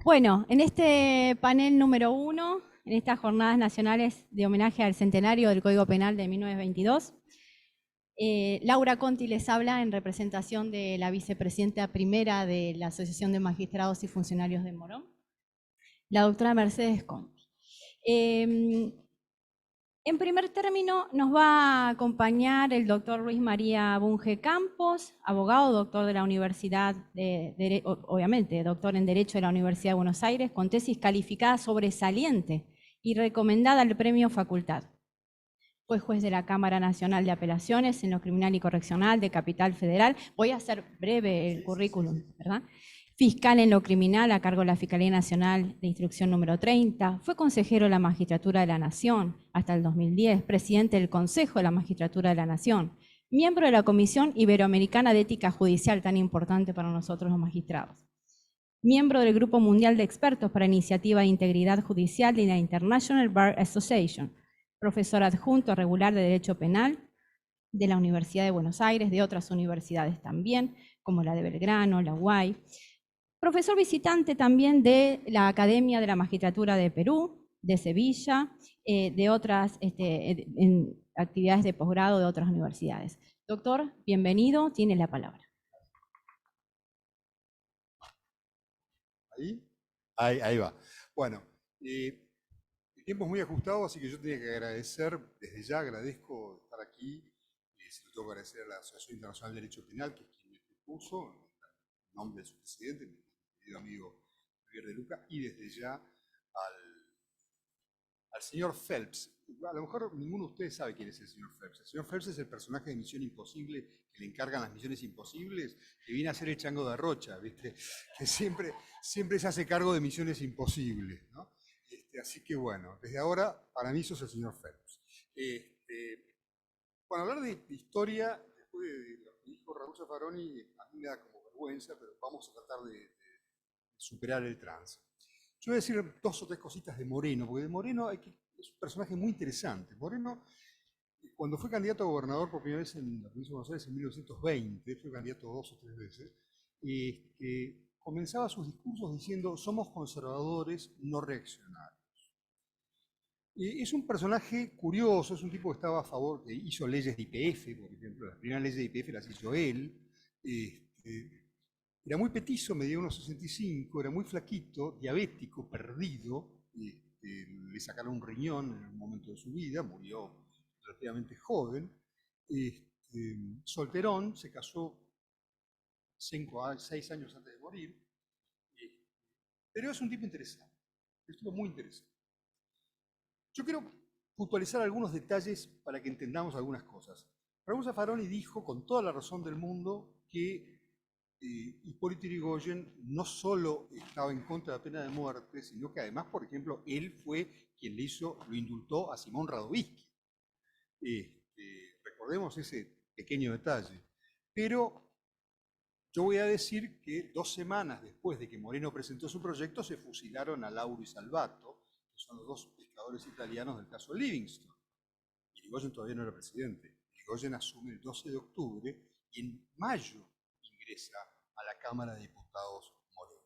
Bueno, en este panel número 1, en estas jornadas nacionales de homenaje al centenario del Código Penal de 1922, Laura Conti les habla en representación de la vicepresidenta primera de la Asociación de Magistrados y Funcionarios de Morón, la doctora Mercedes Conti. En primer término, nos va a acompañar el doctor Luis María Bunge Campos, abogado, doctor de la Universidad, obviamente, doctor en Derecho de la Universidad de Buenos Aires, con tesis calificada sobresaliente y recomendada al Premio Facultad. Fue juez de la Cámara Nacional de Apelaciones en lo Criminal y Correccional de Capital Federal. Voy a hacer breve el currículum, ¿verdad? Fiscal en lo criminal a cargo de la Fiscalía Nacional de Instrucción número 30, fue consejero de la Magistratura de la Nación hasta el 2010, presidente del Consejo de la Magistratura de la Nación, miembro de la Comisión Iberoamericana de Ética Judicial, tan importante para nosotros los magistrados, miembro del Grupo Mundial de Expertos para Iniciativa de Integridad Judicial de la International Bar Association, profesor adjunto regular de Derecho Penal de la Universidad de Buenos Aires, de otras universidades también, como la de Belgrano, la UAI, profesor visitante también de la Academia de la Magistratura de Perú, de Sevilla, de otras en actividades de posgrado de otras universidades. Doctor, bienvenido, tiene la palabra. Ahí va. Bueno, el tiempo es muy ajustado, así que yo tenía que agradecer, desde ya agradezco estar aquí, se lo tengo que agradecer a la Asociación Internacional de Derecho Penal, que es quien me propuso, en nombre de su presidente, mi querido amigo Javier de Luca, y desde ya al señor Phelps. A lo mejor ninguno de ustedes sabe quién es el señor Phelps. El señor Phelps es el personaje de Misión Imposible, que le encargan las misiones imposibles, que viene a ser el Chango de Rocha, ¿viste? Que siempre se hace cargo de misiones imposibles, ¿no? Así que bueno, desde ahora, para mí sos el señor Phelps. Bueno, hablar de historia, después de lo que dijo Raúl Zaffaroni, a mí me da como vergüenza, pero vamos a tratar de superar el trance. Yo voy a decir dos o tres cositas de Moreno, porque de Moreno es un personaje muy interesante. Moreno, cuando fue candidato a gobernador por primera vez en la provincia de Buenos Aires en 1920, fue candidato 2 o 3 veces, comenzaba sus discursos diciendo: somos conservadores, no reaccionarios. Es un personaje curioso, es un tipo que estaba a favor, que hizo leyes de IPF, por ejemplo, las primeras leyes de IPF las hizo él. Era muy petizo, medía unos 65, era muy flaquito, diabético, perdido. Le sacaron un riñón en un momento de su vida, murió relativamente joven. Solterón, se casó 6 años antes de morir. Pero es un tipo interesante, es un tipo muy interesante. Yo quiero puntualizar algunos detalles para que entendamos algunas cosas. Raúl Zaffaroni dijo con toda la razón del mundo que Hipólito Yrigoyen no solo estaba en contra de la pena de muerte, sino que además, por ejemplo, él fue quien lo indultó a Simón Radovisky. Recordemos ese pequeño detalle. Pero yo voy a decir que 2 semanas después de que Moreno presentó su proyecto, se fusilaron a Lauro y Salvato, que son los 2 pescadores italianos del caso Livingstone. Yrigoyen todavía no era presidente. Yrigoyen asume el 12 de octubre y en mayo ingresa a la Cámara de Diputados Moreno.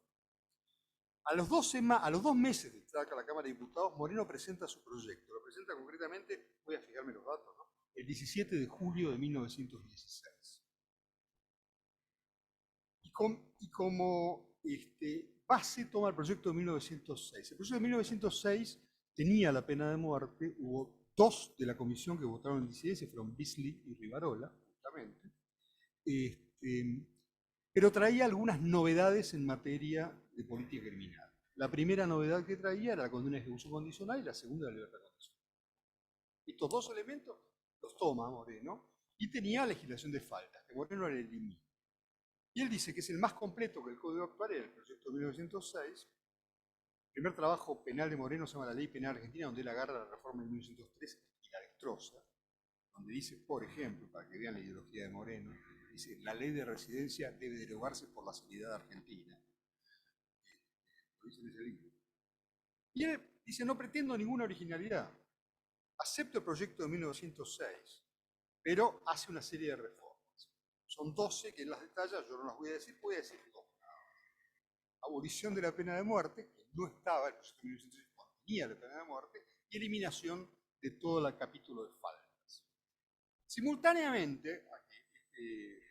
A los 2 meses de entrar a la Cámara de Diputados, Moreno presenta su proyecto. Lo presenta concretamente, voy a fijarme los datos, ¿no? El 17 de julio de 1916. Y como base toma el proyecto de 1906. El proyecto de 1906 tenía la pena de muerte, hubo 2 de la comisión que votaron en disidencia, fueron Beasley y Rivarola, justamente, pero traía algunas novedades en materia de política criminal. La primera novedad que traía era la condena de uso condicional y la segunda la libertad condicional. Estos 2 elementos los toma Moreno y tenía legislación de faltas, que Moreno la elimina. Y él dice que es el más completo que el Código Actual, el proyecto de 1906. El primer trabajo penal de Moreno se llama La Ley Penal Argentina, donde él agarra la reforma de 1903 y la destroza, donde dice, por ejemplo, para que vean la ideología de Moreno, dice: la ley de residencia debe derogarse por la sanidad argentina. Lo dice en ese libro. Y él dice: no pretendo ninguna originalidad. Acepto el proyecto de 1906, pero hace una serie de reformas. Son 12 que él las detalla, yo no las voy a decir 2. abolición de la pena de muerte, que no estaba, el proyecto de 1906 contenía la pena de muerte, y eliminación de todo el capítulo de faltas. Simultáneamente a que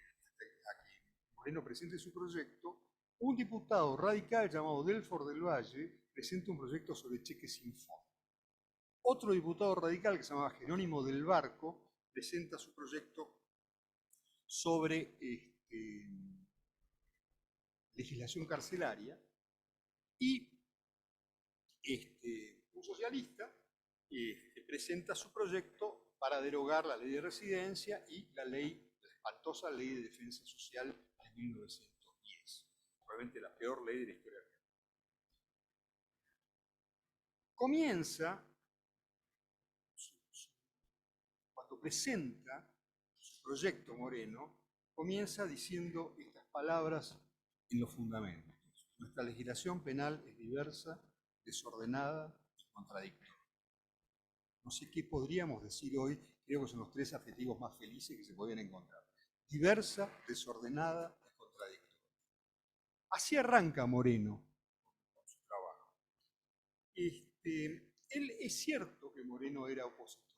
Moreno presente su proyecto, un diputado radical llamado Delfor del Valle presenta un proyecto sobre cheques sin fondo. Otro diputado radical que se llamaba Jerónimo del Barco presenta su proyecto sobre legislación carcelaria y un socialista presenta su proyecto para derogar la ley de residencia y la espantosa ley de defensa social de 1910, probablemente la peor ley de la historia argentina. Comienza, cuando presenta su proyecto Moreno, comienza diciendo estas palabras en los fundamentos. Nuestra legislación penal es diversa, desordenada y contradictoria. No sé qué podríamos decir hoy, creo que son los 3 adjetivos más felices que se podían encontrar. Diversa, desordenada y contradictoria. Así arranca Moreno con su trabajo. Él es cierto que Moreno era opositor.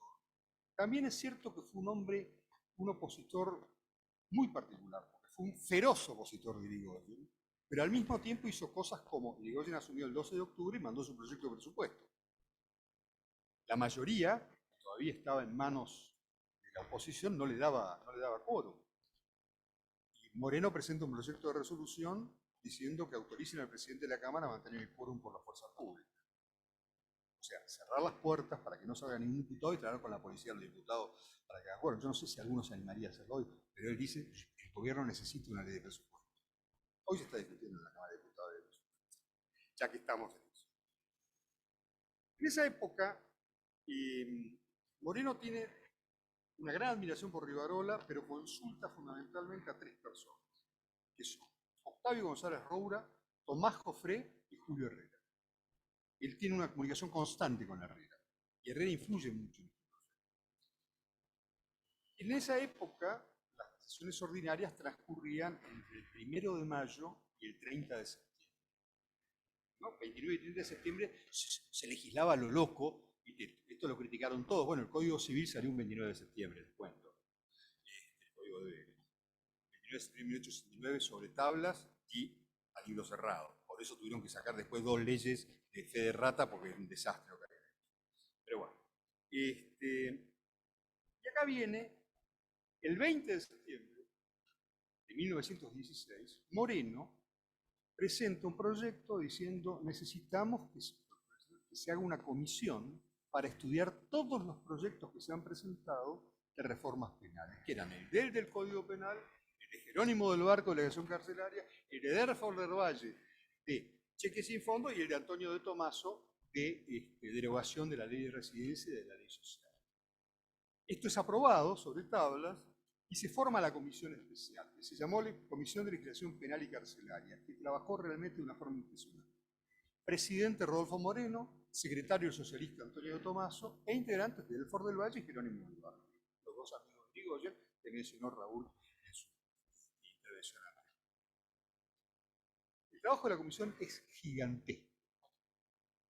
También es cierto que fue un opositor muy particular, porque fue un feroz opositor de Irigoyen, pero al mismo tiempo hizo cosas como Irigoyen asumió el 12 de octubre y mandó su proyecto de presupuesto. La mayoría, que todavía estaba en manos de la oposición, no le daba quórum. Y Moreno presenta un proyecto de resolución diciendo que autoricen al presidente de la Cámara a mantener el quórum por la fuerza pública. O sea, cerrar las puertas para que no salga ningún diputado y tratar con la policía a los diputados para que hagan quórum. Yo no sé si alguno se animaría a hacerlo hoy, pero él dice que el gobierno necesita una ley de presupuesto. Hoy se está discutiendo en la Cámara de Diputados de presupuesto, ya que estamos en eso. En esa época, Moreno tiene una gran admiración por Rivarola, pero consulta fundamentalmente a 3 personas, que son Octavio González Roura, Tomás Jofré y Julio Herrera. Él tiene una comunicación constante con Herrera, y Herrera influye mucho en este proceso. En esa época, las sesiones ordinarias transcurrían entre el 1 de mayo y el 30 de septiembre. ¿No? 29 y 30 de septiembre se legislaba a lo loco, y esto lo criticaron todos. Bueno, el Código Civil salió un 29 de septiembre, les cuento. El Código de 29 de septiembre de 1869 sobre tablas y a libro cerrado. Por eso tuvieron que sacar después 2 leyes de fe de rata porque es un desastre lo que había. Pero bueno. Y acá viene, el 20 de septiembre de 1916, Moreno presenta un proyecto diciendo necesitamos que se haga una comisión para estudiar todos los proyectos que se han presentado de reformas penales, que eran el del Código Penal, el de Jerónimo del Barco de legación carcelaria, el de Delfor del Valle de cheques sin fondo y el de Antonio de Tomaso de derogación de la ley de residencia y de la ley social. Esto es aprobado sobre tablas y se forma la comisión especial, que se llamó Comisión de Legislación Penal y Carcelaria, que trabajó realmente de una forma impresionante. Presidente Rodolfo Moreno, secretario el socialista Antonio de Tomaso e integrantes de Delfor del Valle y Jerónimo del Barco. Los 2 amigos de Irigoyen que mencionó Raúl en su intervención. El trabajo de la comisión es gigantesco.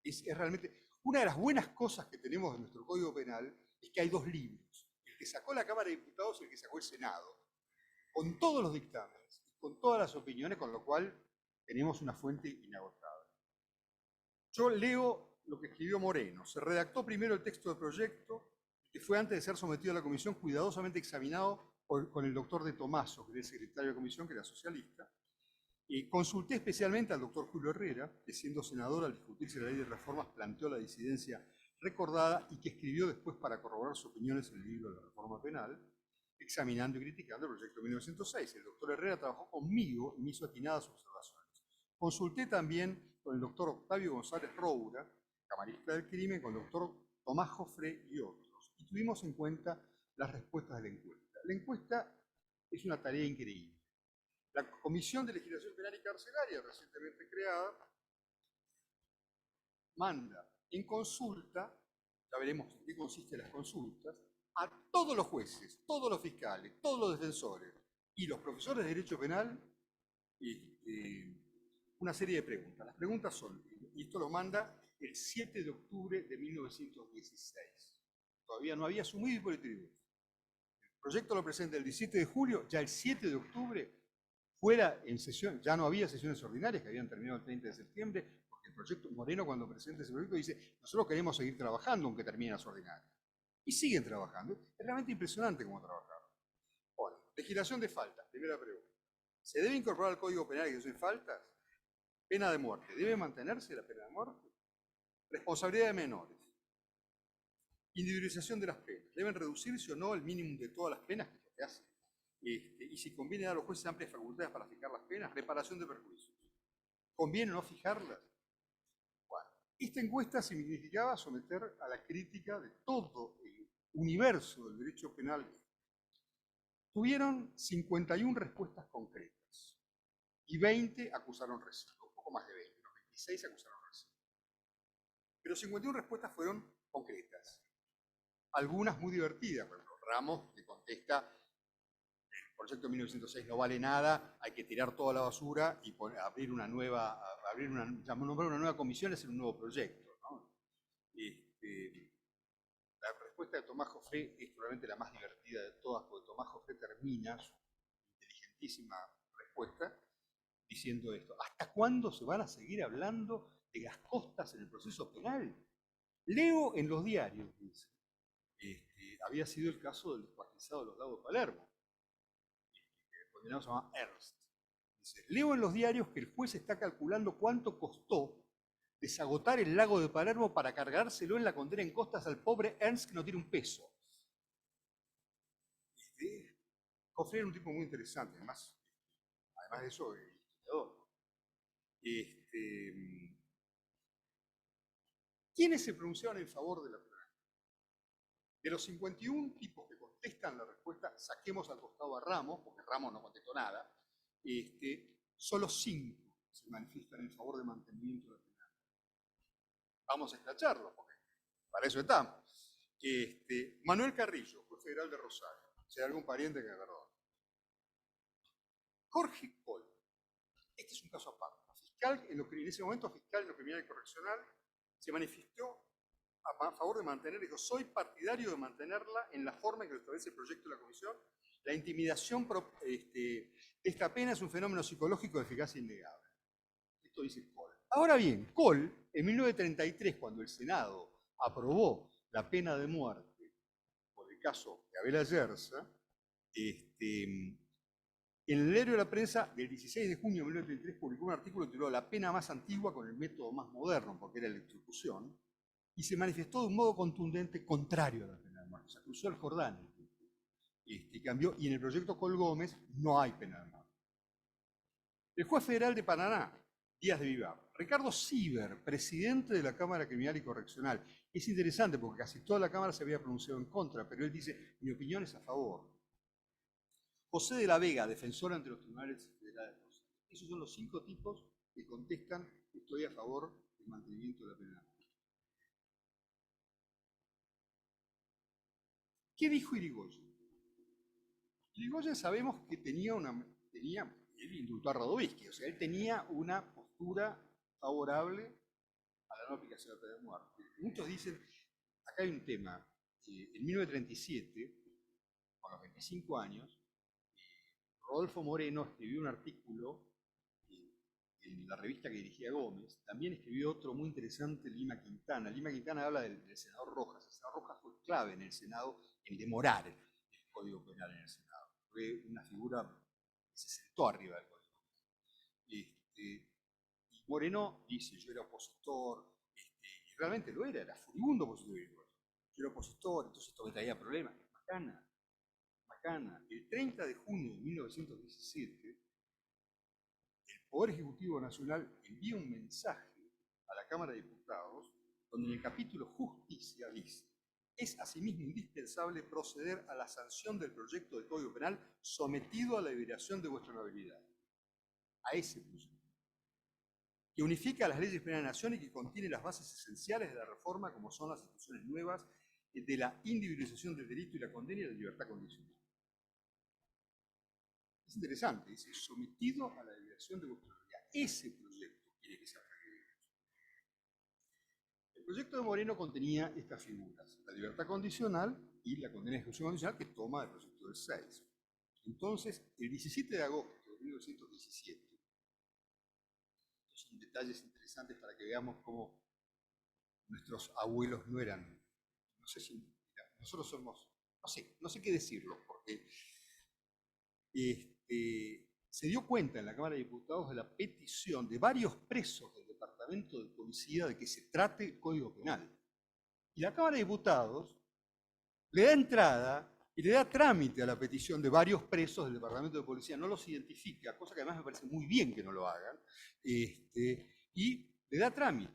Es realmente una de las buenas cosas que tenemos en nuestro Código Penal es que hay 2 libros, el que sacó la Cámara de Diputados y el que sacó el Senado, con todos los dictámenes, con todas las opiniones, con lo cual tenemos una fuente inagotable. Yo leo lo que escribió Moreno. Se redactó primero el texto del proyecto, que fue antes de ser sometido a la comisión cuidadosamente examinado con el doctor de Tomaso, que era el secretario de la comisión, que era socialista. Consulté especialmente al doctor Julio Herrera, que siendo senador al discutirse la ley de reformas planteó la disidencia recordada y que escribió después para corroborar sus opiniones en el libro de la reforma penal, examinando y criticando el proyecto de 1906. El doctor Herrera trabajó conmigo y me hizo atinadas observaciones. Consulté también con el doctor Octavio González Roura, camarista del crimen, con el doctor Tomás Jofré y otros, y tuvimos en cuenta las respuestas de la encuesta. La encuesta es una tarea increíble. La Comisión de Legislación Penal y Carcelaria, recientemente creada, manda en consulta, ya veremos en qué consisten las consultas, a todos los jueces, todos los fiscales, todos los defensores y los profesores de Derecho Penal una serie de preguntas. Las preguntas son, y esto lo manda el 7 de octubre de 1916. Todavía no había asumido Hipólito Yrigoyen. El proyecto lo presenta el 17 de julio, ya el 7 de octubre, fuera en sesión, ya no había sesiones ordinarias que habían terminado el 30 de septiembre, porque el proyecto Moreno, cuando presenta ese proyecto, dice: nosotros queremos seguir trabajando aunque terminen las ordinarias. Y siguen trabajando. Es realmente impresionante cómo trabajaron. Bueno, legislación de faltas, primera pregunta. ¿Se debe incorporar al Código Penal que son faltas? Pena de muerte. ¿Debe mantenerse la pena de muerte? Responsabilidad de menores. Individualización de las penas. ¿Deben reducirse o no el mínimo de todas las penas, que es lo que hace? Y si conviene dar a los jueces amplias facultades para fijar las penas. Reparación de perjuicios. ¿Conviene o no fijarlas? Bueno, esta encuesta significaba someter a la crítica de todo el universo del derecho penal. Tuvieron 51 respuestas concretas y 20 acusaron recibo, un poco más de 20, los 26 acusaron recibo. Pero 51 respuestas fueron concretas, algunas muy divertidas. Por ejemplo, Ramos, que contesta: el proyecto de 1906 no vale nada, hay que tirar toda la basura y abrir una nueva, nombrar una nueva comisión y hacer un nuevo proyecto, ¿no? La respuesta de Tomás Joffre es probablemente la más divertida de todas, porque Tomás Joffre termina su inteligentísima respuesta diciendo esto: ¿hasta cuándo se van a seguir hablando de las costas en el proceso penal? Leo en los diarios, dice, había sido el caso del descuartizado de los Lagos de Palermo, el condenado se llama Ernst. Dice: leo en los diarios que el juez está calculando cuánto costó desagotar el lago de Palermo para cargárselo en la condena en costas al pobre Ernst, que no tiene un peso. Joffre era un tipo muy interesante, además de eso, historiador. ¿Quiénes se pronunciaron en favor de la pena? De los 51 tipos que contestan la respuesta, saquemos al costado a Ramos, porque Ramos no contestó nada, solo 5 se manifiestan en favor del mantenimiento de la pena. Vamos a esclacharlo, porque para eso estamos. Manuel Carrillo, juez federal de Rosario, si hay algún pariente que me perdone. Jorge Coll, este es un caso aparte. Fiscal, en ese momento fiscal en lo criminal y correccional, se manifestó a favor de mantener, dijo: soy partidario de mantenerla en la forma en que lo establece el proyecto de la comisión. La intimidación de esta pena es un fenómeno psicológico de eficacia innegable. Esto dice Coll. Ahora bien, Coll, en 1933, cuando el Senado aprobó la pena de muerte por el caso de Abel Ayerza, en el diario de la prensa del 16 de junio de 1933 publicó un artículo titulado "La pena más antigua con el método más moderno", porque era la electrocución, y se manifestó de un modo contundente contrario a la pena de muerte. Se cruzó el Jordán y cambió, y en el proyecto Coll Gómez no hay pena de muerte. El juez federal de Paraná, Díaz de Vivar. Ricardo Sieber, presidente de la Cámara Criminal y Correccional. Es interesante porque casi toda la Cámara se había pronunciado en contra, pero él dice: mi opinión es a favor. José de la Vega, defensor ante los tribunales federales. Esos son los 5 tipos que contestan: estoy a favor del mantenimiento de la pena de muerte. ¿Qué dijo Irigoyen? Irigoyen sabemos que él indultó a Radovisky, o sea, él tenía una postura favorable a la no aplicación de la pena de muerte. Muchos dicen, acá hay un tema, en 1937, con los 25 años, Rodolfo Moreno escribió un artículo en la revista que dirigía Gómez. También escribió otro muy interesante, Lima Quintana. Lima Quintana habla del senador Rojas. El senador Rojas fue clave en el Senado en demorar el Código Penal en el Senado. Fue una figura que se sentó arriba del Código Penal. Y Moreno dice: yo era opositor, y realmente lo era furibundo opositor. Yo era opositor, entonces esto me traía problemas. Macana. El 30 de junio de 1917, el Poder Ejecutivo Nacional envía un mensaje a la Cámara de Diputados donde en el capítulo Justicia dice: es asimismo indispensable proceder a la sanción del proyecto de Código Penal sometido a la deliberación de vuestra honorabilidad. A ese proyecto, que unifica las leyes penales de la nación y que contiene las bases esenciales de la reforma, como son las instituciones nuevas de la individualización del delito y la condena y la libertad condicional. Es interesante, dice: sometido a la deliberación de vuestra honorabilidad. Ese proyecto quiere que se aplique. El proyecto de Moreno contenía estas figuras, la libertad condicional y la condena de ejecución condicional que toma el proyecto del 6. Entonces, el 17 de agosto de 1917, estos son detalles interesantes para que veamos cómo nuestros abuelos no eran, no sé si, nosotros somos, no sé qué decirlo, porque se dio cuenta en la Cámara de Diputados de la petición de varios presos del Departamento de Policía de que se trate el Código Penal. Y la Cámara de Diputados le da entrada y le da trámite a la petición de varios presos del Departamento de Policía, no los identifica, cosa que además me parece muy bien que no lo hagan, y le da trámite.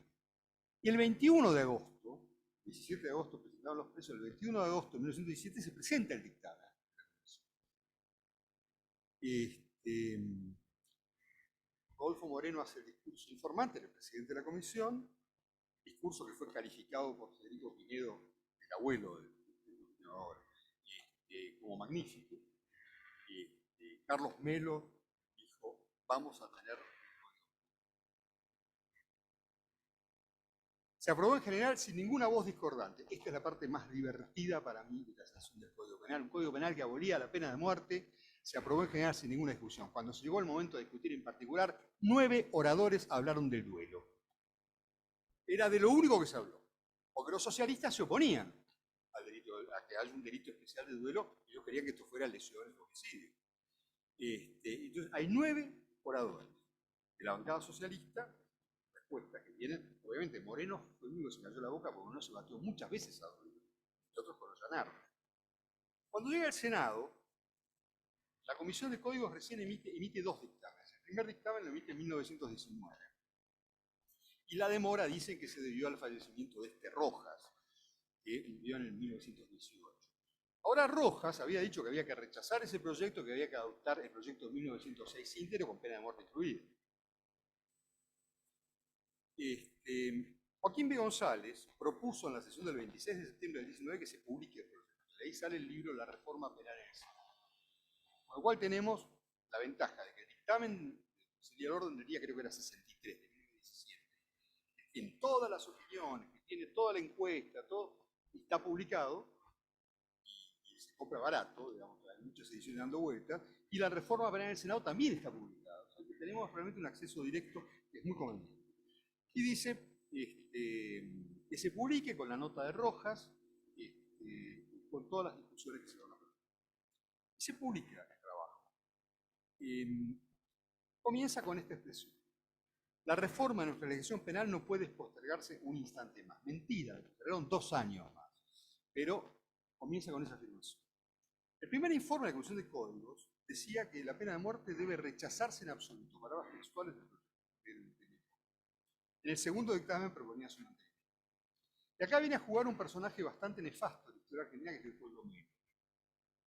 Y el 21 de agosto, 17 de agosto presentaron los presos, el 21 de agosto de 1917 se presenta el dictamen. Rodolfo Moreno hace el discurso informante, el presidente de la comisión, discurso que fue calificado por Federico Pinedo, el abuelo del ahora, como magnífico. Carlos Melo dijo, vamos a tener... Se aprobó en general sin ninguna voz discordante. Esta es la parte más divertida para mí de la sanción del Código Penal. Un Código Penal que abolía la pena de muerte, se aprobó en general sin ninguna discusión. Cuando se llegó el momento de discutir en particular, 9 oradores hablaron del duelo. Era de lo único que se habló, porque los socialistas se oponían al delito, a que haya un delito especial de duelo, y ellos querían que esto fuera lesiones o homicidio. Entonces, hay 9 oradores de la bancada socialista, respuestas que tienen. Obviamente, Moreno fue el único que se cayó la boca porque Moreno se batió muchas veces a duelo, y otros con Ollanardo. Cuando llega al Senado, la Comisión de Códigos recién emite 2 dictámenes. El primer dictamen lo emite en 1919. Y la demora dicen que se debió al fallecimiento de Rojas, que murió en el 1918. Ahora Rojas había dicho que había que rechazar ese proyecto, que había que adoptar el proyecto de 1906 íntegro con pena de muerte incluida. Joaquín B. González propuso en la sesión del 26 de septiembre del 19 que se publique el proyecto. De ahí sale el libro La Reforma Penal en el Senado. Con lo cual tenemos la ventaja de que el dictamen sería el orden del día, creo que era 63 de 2017, que tiene todas las opiniones, que tiene toda la encuesta, todo, está publicado y se compra barato, digamos, hay muchas ediciones dando vueltas, y la reforma penal en el Senado también está publicada. O sea, que tenemos realmente un acceso directo que es muy conveniente. Y dice que se publique con la nota de Rojas, con todas las discusiones que se van a hacer. Y se publica el trabajo. Comienza con esta expresión. La reforma de nuestra legislación penal no puede postergarse un instante más. Mentira, esperaron 2 años más. Pero comienza con esa afirmación. El primer informe de la Comisión de Códigos decía que la pena de muerte debe rechazarse en absoluto, palabras textuales del En el segundo dictamen proponía su mantenimiento. Y acá viene a jugar un personaje bastante nefasto de la historia argentina, que es Leopoldo Melo.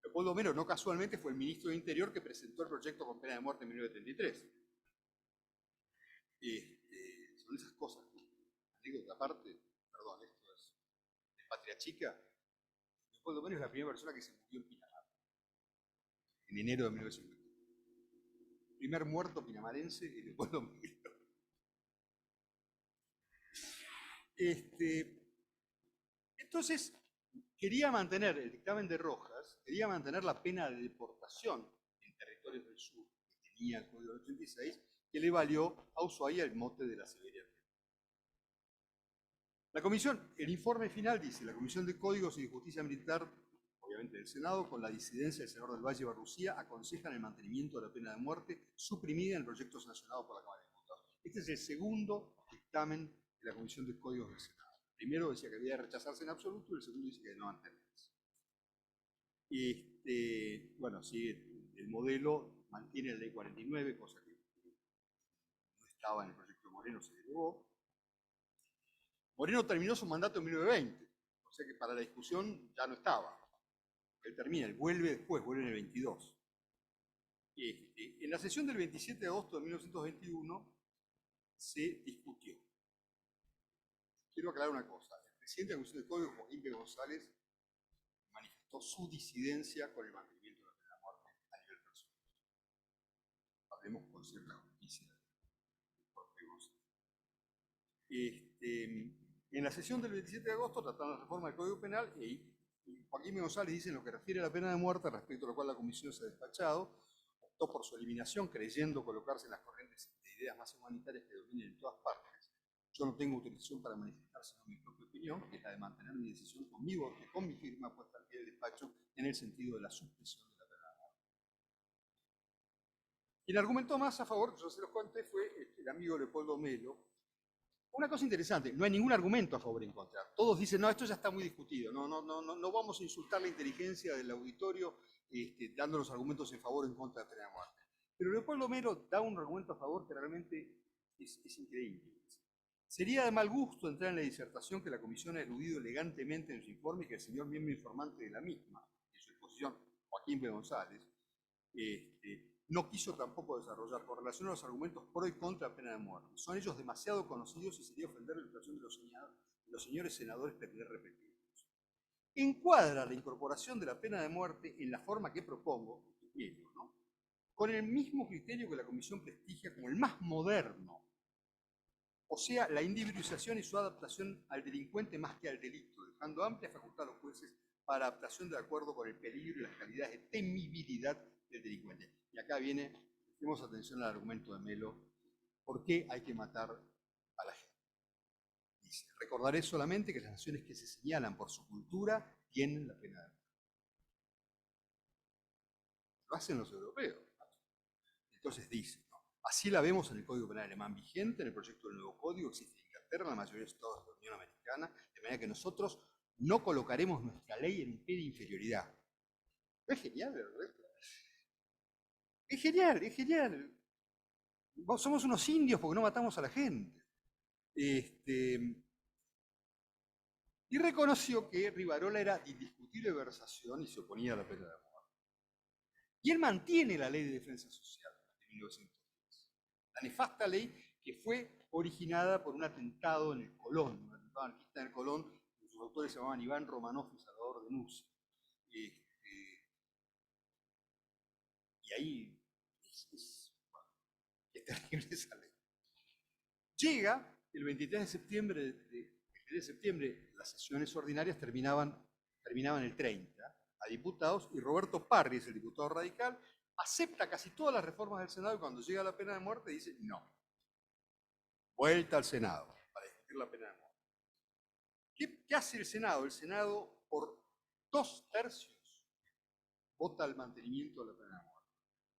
Leopoldo Melo, no casualmente, fue el ministro de Interior que presentó el proyecto con pena de muerte en 1933. Son esas cosas. Anécdota aparte, perdón, esto es de Patria Chica. Leopoldo Melo es la primera persona que se murió en Pinamar, en enero de 1950. El primer muerto pinamarense es Leopoldo Melo. Entonces, quería mantener el dictamen de Rojas, quería mantener la pena de deportación en territorios del sur que tenía el Código del 86, que le valió a Ushuaia el mote de la severidad. La comisión, el informe final dice, la Comisión de Códigos y de Justicia Militar, obviamente del Senado, con la disidencia del senador del Valle Barrucía, aconsejan el mantenimiento de la pena de muerte suprimida en el proyecto sancionado por la Cámara de Diputados. Este es el segundo dictamen de la Comisión de Códigos del Senado. El primero decía que debía rechazarse en absoluto y el segundo dice que no mantenerse. Bueno, sí, el modelo mantiene la ley 49, cosa que no estaba en el proyecto de Moreno, se derogó. Moreno terminó su mandato en 1920, o sea que para la discusión ya no estaba. Él termina, él vuelve después, vuelve en el 22. En la sesión del 27 de agosto de 1921 se discutió. Quiero aclarar una cosa. El presidente de la Comisión de Código, Joaquín B. González, manifestó su disidencia con el mantenimiento de la pena de muerte a nivel personal. Hablemos con cierta justicia de Jorge González. En la sesión del 27 de agosto trataron la reforma del Código Penal y Joaquín B. González dice en lo que refiere a la pena de muerte, respecto a lo cual la Comisión se ha despachado, optó por su eliminación creyendo colocarse en las corrientes de ideas más humanitarias que dominen en todas partes. Yo no tengo autorización para manifestar sino mi propia opinión, que es la de mantener mi decisión conmigo, que con mi firma puesta al pie del despacho en el sentido de la suspensión de la pena de muerte. Y el argumento más a favor, yo se los conté, fue el amigo Leopoldo Melo. Una cosa interesante, no hay ningún argumento a favor y en contra. Todos dicen, no, esto ya está muy discutido, no vamos a insultar la inteligencia del auditorio dando los argumentos en favor o en contra de la pena de muerte. Pero Leopoldo Melo da un argumento a favor que realmente es increíble. Sería de mal gusto entrar en la disertación que la Comisión ha eludido elegantemente en su informe y que el señor miembro informante de la misma, en su exposición, Joaquín B. González, no quiso tampoco desarrollar con relación a los argumentos pro y contra la pena de muerte. Son ellos demasiado conocidos y sería ofender la reputación de los señores senadores pretender repetirlos. Encuadra la incorporación de la pena de muerte en la forma que propongo, ¿no?, con el mismo criterio que la Comisión prestigia como el más moderno, o sea, la individualización y su adaptación al delincuente más que al delito, dejando amplia facultad a los jueces para adaptación de acuerdo con el peligro y las calidades de temibilidad del delincuente. Y acá viene, prestemos atención al argumento de Melo, ¿por qué hay que matar a la gente? Dice, recordaré solamente que las naciones que se señalan por su cultura tienen la pena de muerte. Lo hacen los europeos. Entonces dice, ¿no?, así la vemos en el Código Penal alemán vigente, en el proyecto del nuevo código, existe en Inglaterra, en la mayoría de los estados de la Unión Americana, de manera que nosotros no colocaremos nuestra ley en un pie de inferioridad. Es genial, ¿verdad? Es genial, es genial. Somos unos indios porque no matamos a la gente. Y reconoció que Rivarola era de indiscutible versación y se oponía a la pena de muerte. Y él mantiene la Ley de Defensa Social de 1910. La nefasta ley que fue originada por un atentado en el Colón, un atentado anarquista en el Colón, sus autores se llamaban Iván Romanov y Salvador Denuncio. Y ahí es terrible esa ley. Llega el 23 de septiembre, las sesiones ordinarias terminaban el 30 a diputados, y Roberto Parri, es el diputado radical, acepta casi todas las reformas del Senado y cuando llega la pena de muerte dice no. Vuelta al Senado para discutir la pena de muerte. ¿Qué hace el Senado? El Senado, por 2/3, vota el mantenimiento de la pena de muerte.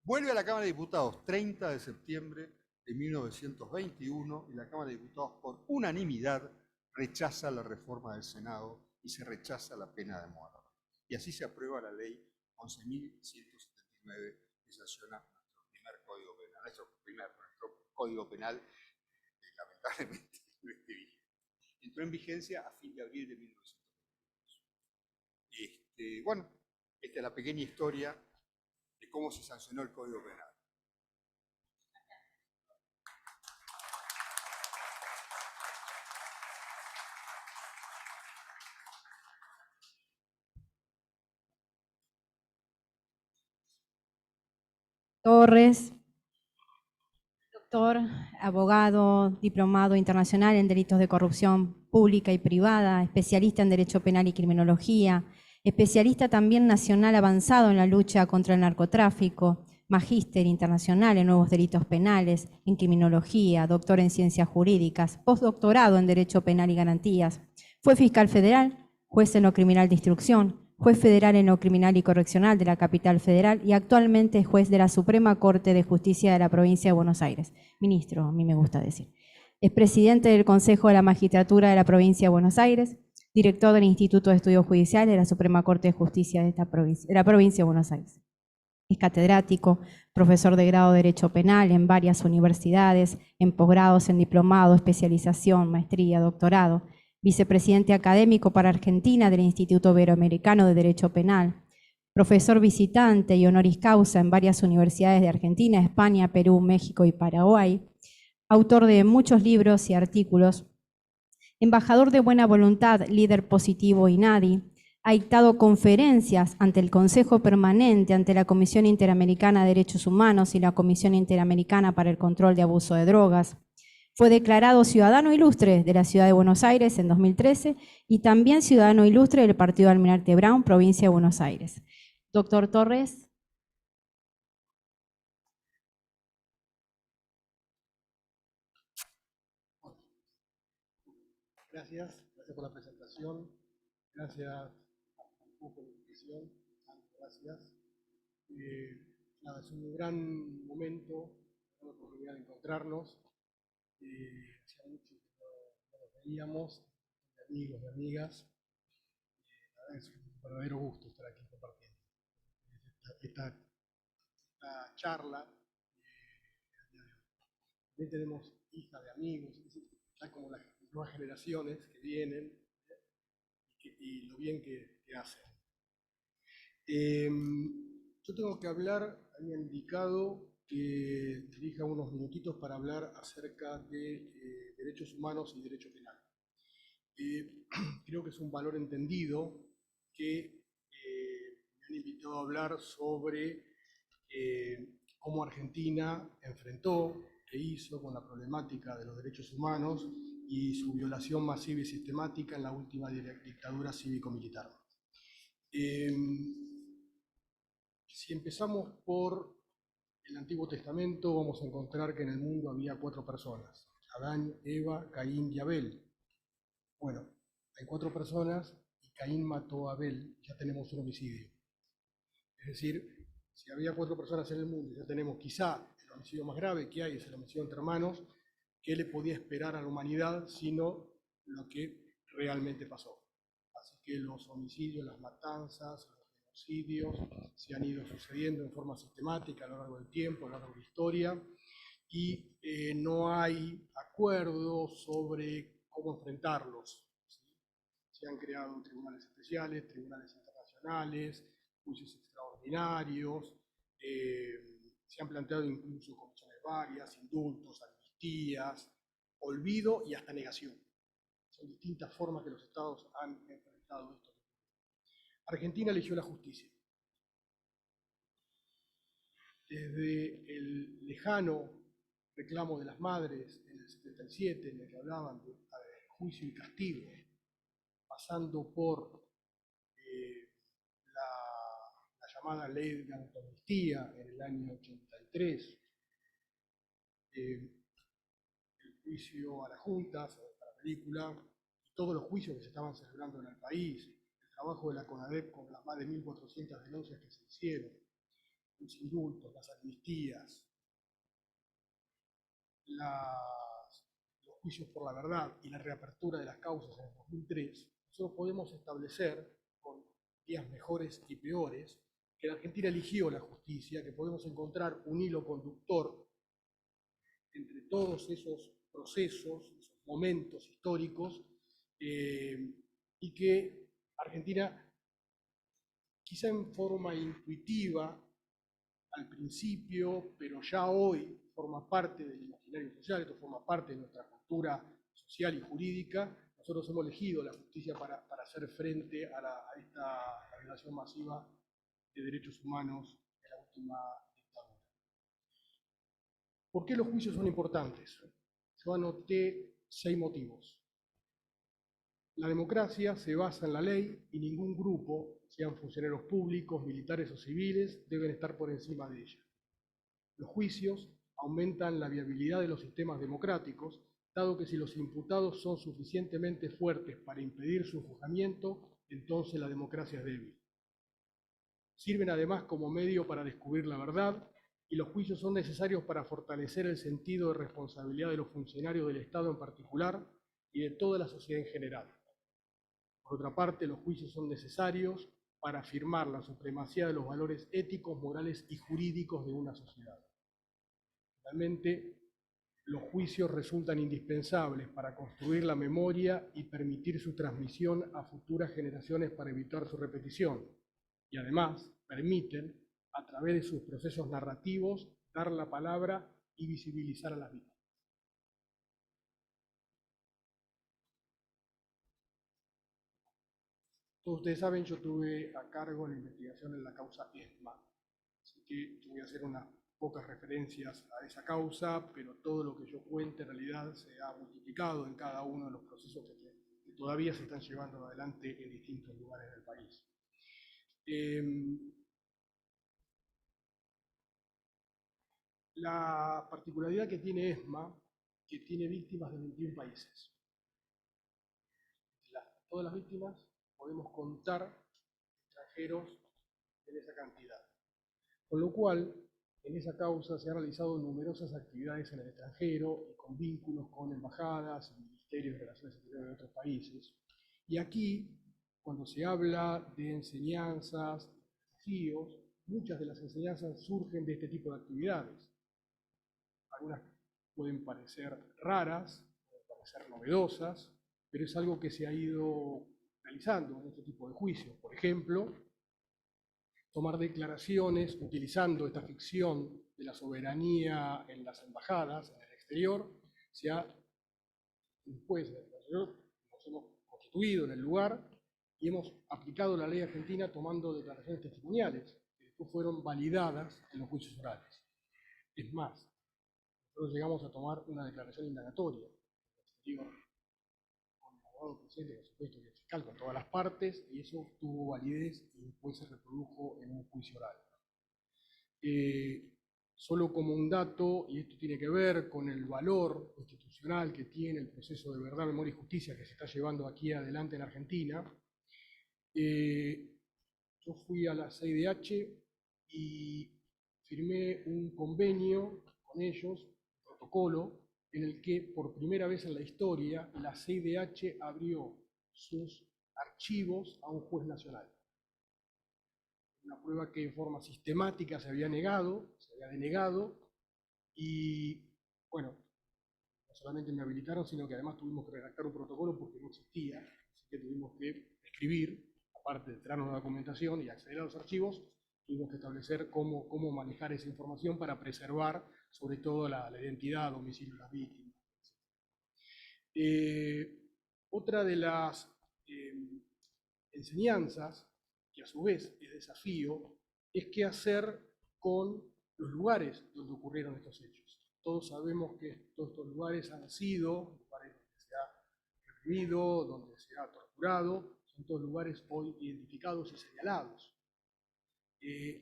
Vuelve a la Cámara de Diputados 30 de septiembre de 1921 y la Cámara de Diputados por unanimidad rechaza la reforma del Senado y se rechaza la pena de muerte. Y así se aprueba la ley 11.179 que sanciona nuestro primer Código Penal. Nuestro Código Penal, lamentablemente, no está vigente. Entró en vigencia a fin de abril de 1922. Bueno, esta es la pequeña historia de cómo se sancionó el Código Penal. Torres, doctor, abogado, diplomado internacional en delitos de corrupción pública y privada, especialista en Derecho Penal y Criminología, especialista también nacional avanzado en la lucha contra el narcotráfico, magíster internacional en nuevos delitos penales, en criminología, doctor en ciencias jurídicas, postdoctorado en Derecho Penal y Garantías. Fue fiscal federal, juez en lo criminal de instrucción, juez federal en lo criminal y correccional de la Capital Federal y actualmente es juez de la Suprema Corte de Justicia de la Provincia de Buenos Aires. Ministro, a mí me gusta decir. Es presidente del Consejo de la Magistratura de la Provincia de Buenos Aires, director del Instituto de Estudios Judiciales de la Suprema Corte de Justicia de la Provincia de Buenos Aires. Es catedrático, profesor de grado de Derecho Penal en varias universidades, en posgrados, en diplomado, especialización, maestría, doctorado, vicepresidente académico para Argentina del Instituto Iberoamericano de Derecho Penal, profesor visitante y honoris causa en varias universidades de Argentina, España, Perú, México y Paraguay, autor de muchos libros y artículos, embajador de buena voluntad, líder positivo INADI, ha dictado conferencias ante el Consejo Permanente, ante la Comisión Interamericana de Derechos Humanos y la Comisión Interamericana para el Control de Abuso de Drogas, Fue declarado ciudadano ilustre de la ciudad de Buenos Aires en 2013 y también ciudadano ilustre del partido Almirante Brown, provincia de Buenos Aires. Doctor Torres. Gracias por la presentación, gracias por la invitación, gracias. Es un gran momento, una oportunidad de encontrarnos. Hacía mucho que no nos veíamos, amigos y amigas. Es un verdadero gusto estar aquí compartiendo esta charla. También tenemos hijas de amigos, ya como las nuevas generaciones que vienen y lo bien que hacen. Yo tengo que hablar, había indicado que dirija unos minutitos para hablar acerca de derechos humanos y derecho penal. Creo que es un valor entendido que me han invitado a hablar sobre cómo Argentina enfrentó, qué hizo con la problemática de los derechos humanos y su violación masiva y sistemática en la última dictadura cívico-militar. Si empezamos por el Antiguo Testamento, vamos a encontrar que en el mundo había 4 personas: Adán, Eva, Caín y Abel. Bueno, hay 4 personas y Caín mató a Abel, ya tenemos un homicidio. Es decir, si había 4 personas en el mundo, ya tenemos quizá el homicidio más grave que hay, es el homicidio entre hermanos. ¿Qué le podía esperar a la humanidad sino lo que realmente pasó? Así que los homicidios, las matanzas, los genocidios se han ido sucediendo en forma sistemática a lo largo del tiempo, a lo largo de la historia, y no hay acuerdo sobre cómo enfrentarlos. ¿Sí? Se han creado tribunales especiales, tribunales internacionales, juicios extraordinarios, se han planteado incluso comisiones varias, indultos, amnistías, olvido y hasta negación. Son distintas formas que los estados han enfrentado esto. Argentina eligió la justicia. Desde el lejano reclamo de las madres en el 77, en el que hablaban de juicio y castigo, pasando por la llamada ley de amnistía en el año 83, el juicio a las juntas, a la película, y todos los juicios que se estaban celebrando en el país, el trabajo de la CONADEP con las más de 1.400 denuncias que se hicieron, los indultos, las amnistías, los juicios por la verdad y la reapertura de las causas en el 2003, nosotros podemos establecer, con días mejores y peores, que la Argentina eligió la justicia, que podemos encontrar un hilo conductor entre todos esos procesos, esos momentos históricos, y que Argentina, quizá en forma intuitiva al principio, pero ya hoy forma parte del imaginario social, esto forma parte de nuestra cultura social y jurídica. Nosotros hemos elegido la justicia para hacer frente a esta violación masiva de derechos humanos en la última dictadura. ¿Por qué los juicios son importantes? Yo anoté 6 motivos. La democracia se basa en la ley y ningún grupo, sean funcionarios públicos, militares o civiles, deben estar por encima de ella. Los juicios aumentan la viabilidad de los sistemas democráticos, dado que si los imputados son suficientemente fuertes para impedir su juzgamiento, entonces la democracia es débil. Sirven además como medio para descubrir la verdad, y los juicios son necesarios para fortalecer el sentido de responsabilidad de los funcionarios del Estado en particular y de toda la sociedad en general. Por otra parte, los juicios son necesarios para afirmar la supremacía de los valores éticos, morales y jurídicos de una sociedad. Realmente, los juicios resultan indispensables para construir la memoria y permitir su transmisión a futuras generaciones para evitar su repetición. Y además, permiten, a través de sus procesos narrativos, dar la palabra y visibilizar a las víctimas. Todos ustedes saben, yo tuve a cargo la investigación en la causa ESMA, así que yo voy a hacer unas pocas referencias a esa causa, pero todo lo que yo cuente en realidad se ha multiplicado en cada uno de los procesos que todavía se están llevando adelante en distintos lugares del país. La particularidad que tiene ESMA, que tiene víctimas de 21 países. Todas las víctimas podemos contar extranjeros en esa cantidad. Con lo cual, en esa causa se han realizado numerosas actividades en el extranjero y con vínculos con embajadas y ministerios de relaciones exteriores de otros países. Y aquí, cuando se habla de enseñanzas, desafíos, muchas de las enseñanzas surgen de este tipo de actividades. Algunas pueden parecer raras, pueden parecer novedosas, pero es algo que se ha ido realizando en este tipo de juicios. Por ejemplo, tomar declaraciones utilizando esta ficción de la soberanía en las embajadas, en el exterior. Después nos hemos constituido en el lugar y hemos aplicado la ley argentina tomando declaraciones testimoniales, que después fueron validadas en los juicios orales. Es más, nosotros llegamos a tomar una declaración indagatoria, con el abogado presente, por supuesto, y el fiscal, con todas las partes, y eso tuvo validez y después se reprodujo en un juicio oral. Solo como un dato, y esto tiene que ver con el valor institucional que tiene el proceso de verdad, memoria y justicia que se está llevando aquí adelante en Argentina, yo fui a la CIDH y firmé un convenio con ellos, un protocolo, en el que por primera vez en la historia la CIDH abrió sus archivos a un juez nacional. Una prueba que en forma sistemática se había denegado, y bueno, no solamente me habilitaron, sino que además tuvimos que redactar un protocolo porque no existía, así que tuvimos que escribir, aparte de traernos la documentación y acceder a los archivos, tuvimos que establecer cómo manejar esa información para preservar sobre todo la identidad, domicilio de las víctimas. Otra de las enseñanzas, que a su vez es desafío, es qué hacer con los lugares donde ocurrieron estos hechos. Todos sabemos que todos estos lugares han sido lugares donde se ha reprimido, donde se ha torturado, son todos lugares hoy identificados y señalados.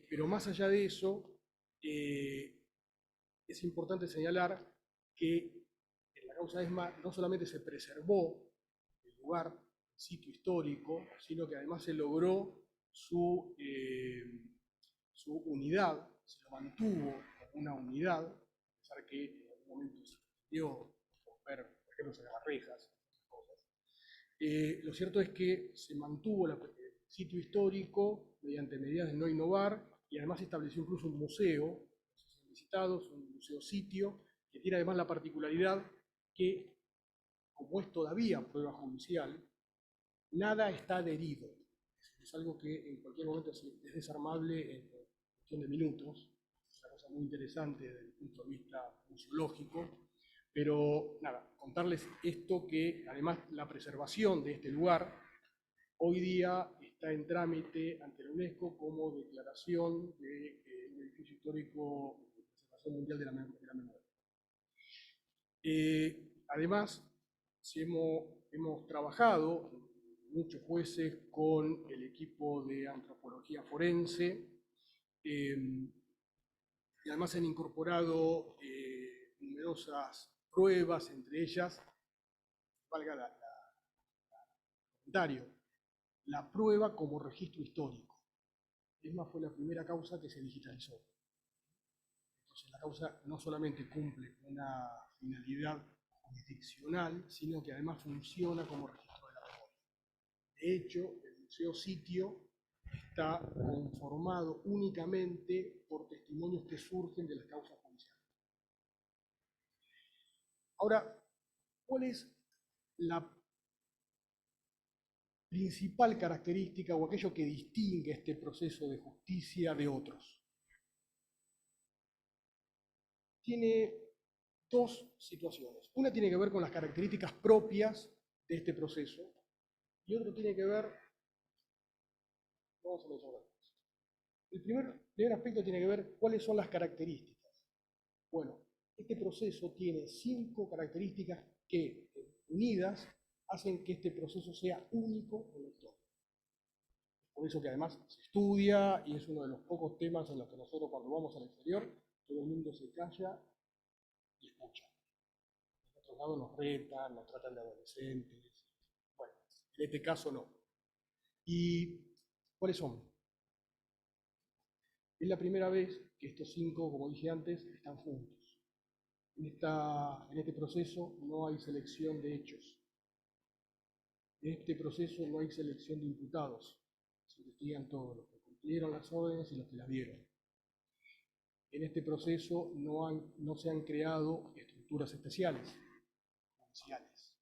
Pero más allá de eso, es importante señalar que en la causa ESMA no solamente se preservó el lugar, el sitio histórico, sino que además se logró su unidad, se lo mantuvo como una unidad, a pesar que en algún momento se decidió romper, por ejemplo, se las rejas, cosas. Lo cierto es que se mantuvo el sitio histórico mediante medidas de no innovar, y además se estableció incluso un museo, visitados, un museo sitio, que tiene además la particularidad que, como es todavía prueba judicial, nada está adherido. Es algo que en cualquier momento es desarmable en cuestión de minutos. Es una cosa muy interesante desde el punto de vista museológico. Pero nada, contarles esto, que además la preservación de este lugar hoy día está en trámite ante la UNESCO como declaración de un edificio histórico de preservación mundial de la memoria. Además, hemos trabajado, muchos jueces, con el equipo de antropología forense, y además se han incorporado numerosas pruebas, entre ellas, valga el comentario, la prueba como registro histórico. ESMA fue la primera causa que se digitalizó. Entonces la causa no solamente cumple una finalidad jurisdiccional, sino que además funciona como registro de la memoria. De hecho, el museo sitio está conformado únicamente por testimonios que surgen de las causas judiciales. Ahora, ¿cuál es la principal característica o aquello que distingue este proceso de justicia de otros? Tiene dos situaciones. Una tiene que ver con las características propias de este proceso y otro tiene que ver, vamos a mencionar. El primer aspecto tiene que ver cuáles son las características. Bueno, este proceso tiene 5 características que, unidas, hacen que este proceso sea único en la historia. Por eso que además se estudia y es uno de los pocos temas en los que nosotros cuando vamos al exterior, todo el mundo se calla y escucha. En otros lados nos retan, nos tratan de adolescentes. Bueno, en este caso no. ¿Y cuáles son? Es la primera vez que estos 5, como dije antes, están juntos. En este proceso no hay selección de hechos. En este proceso no hay selección de imputados. Se investigan todos los que cumplieron las órdenes y los que las dieron. En este proceso no se han creado estructuras especiales, judiciales.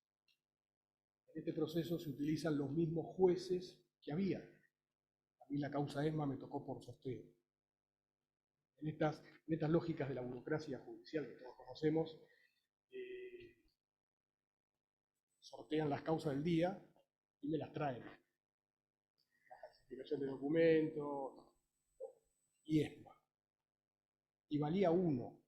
En este proceso se utilizan los mismos jueces que había. A mí la causa ESMA me tocó por sorteo. En estas lógicas de la burocracia judicial que todos conocemos, sortean las causas del día y me las traen. La falsificación de documentos y ESMA. Y valía 1.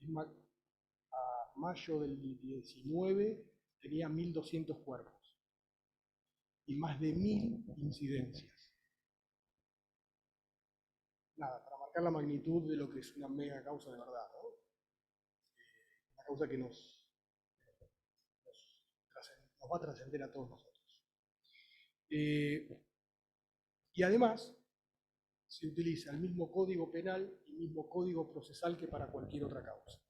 ESMA a mayo del 19 tenía 1.200 cuerpos y más de 1.000 incidencias. Nada, para marcar la magnitud de lo que es una mega causa de verdad, ¿no? Una causa que nos va a trascender a todos nosotros. Y además, se utiliza el mismo código penal y el mismo código procesal que para cualquier otra causa.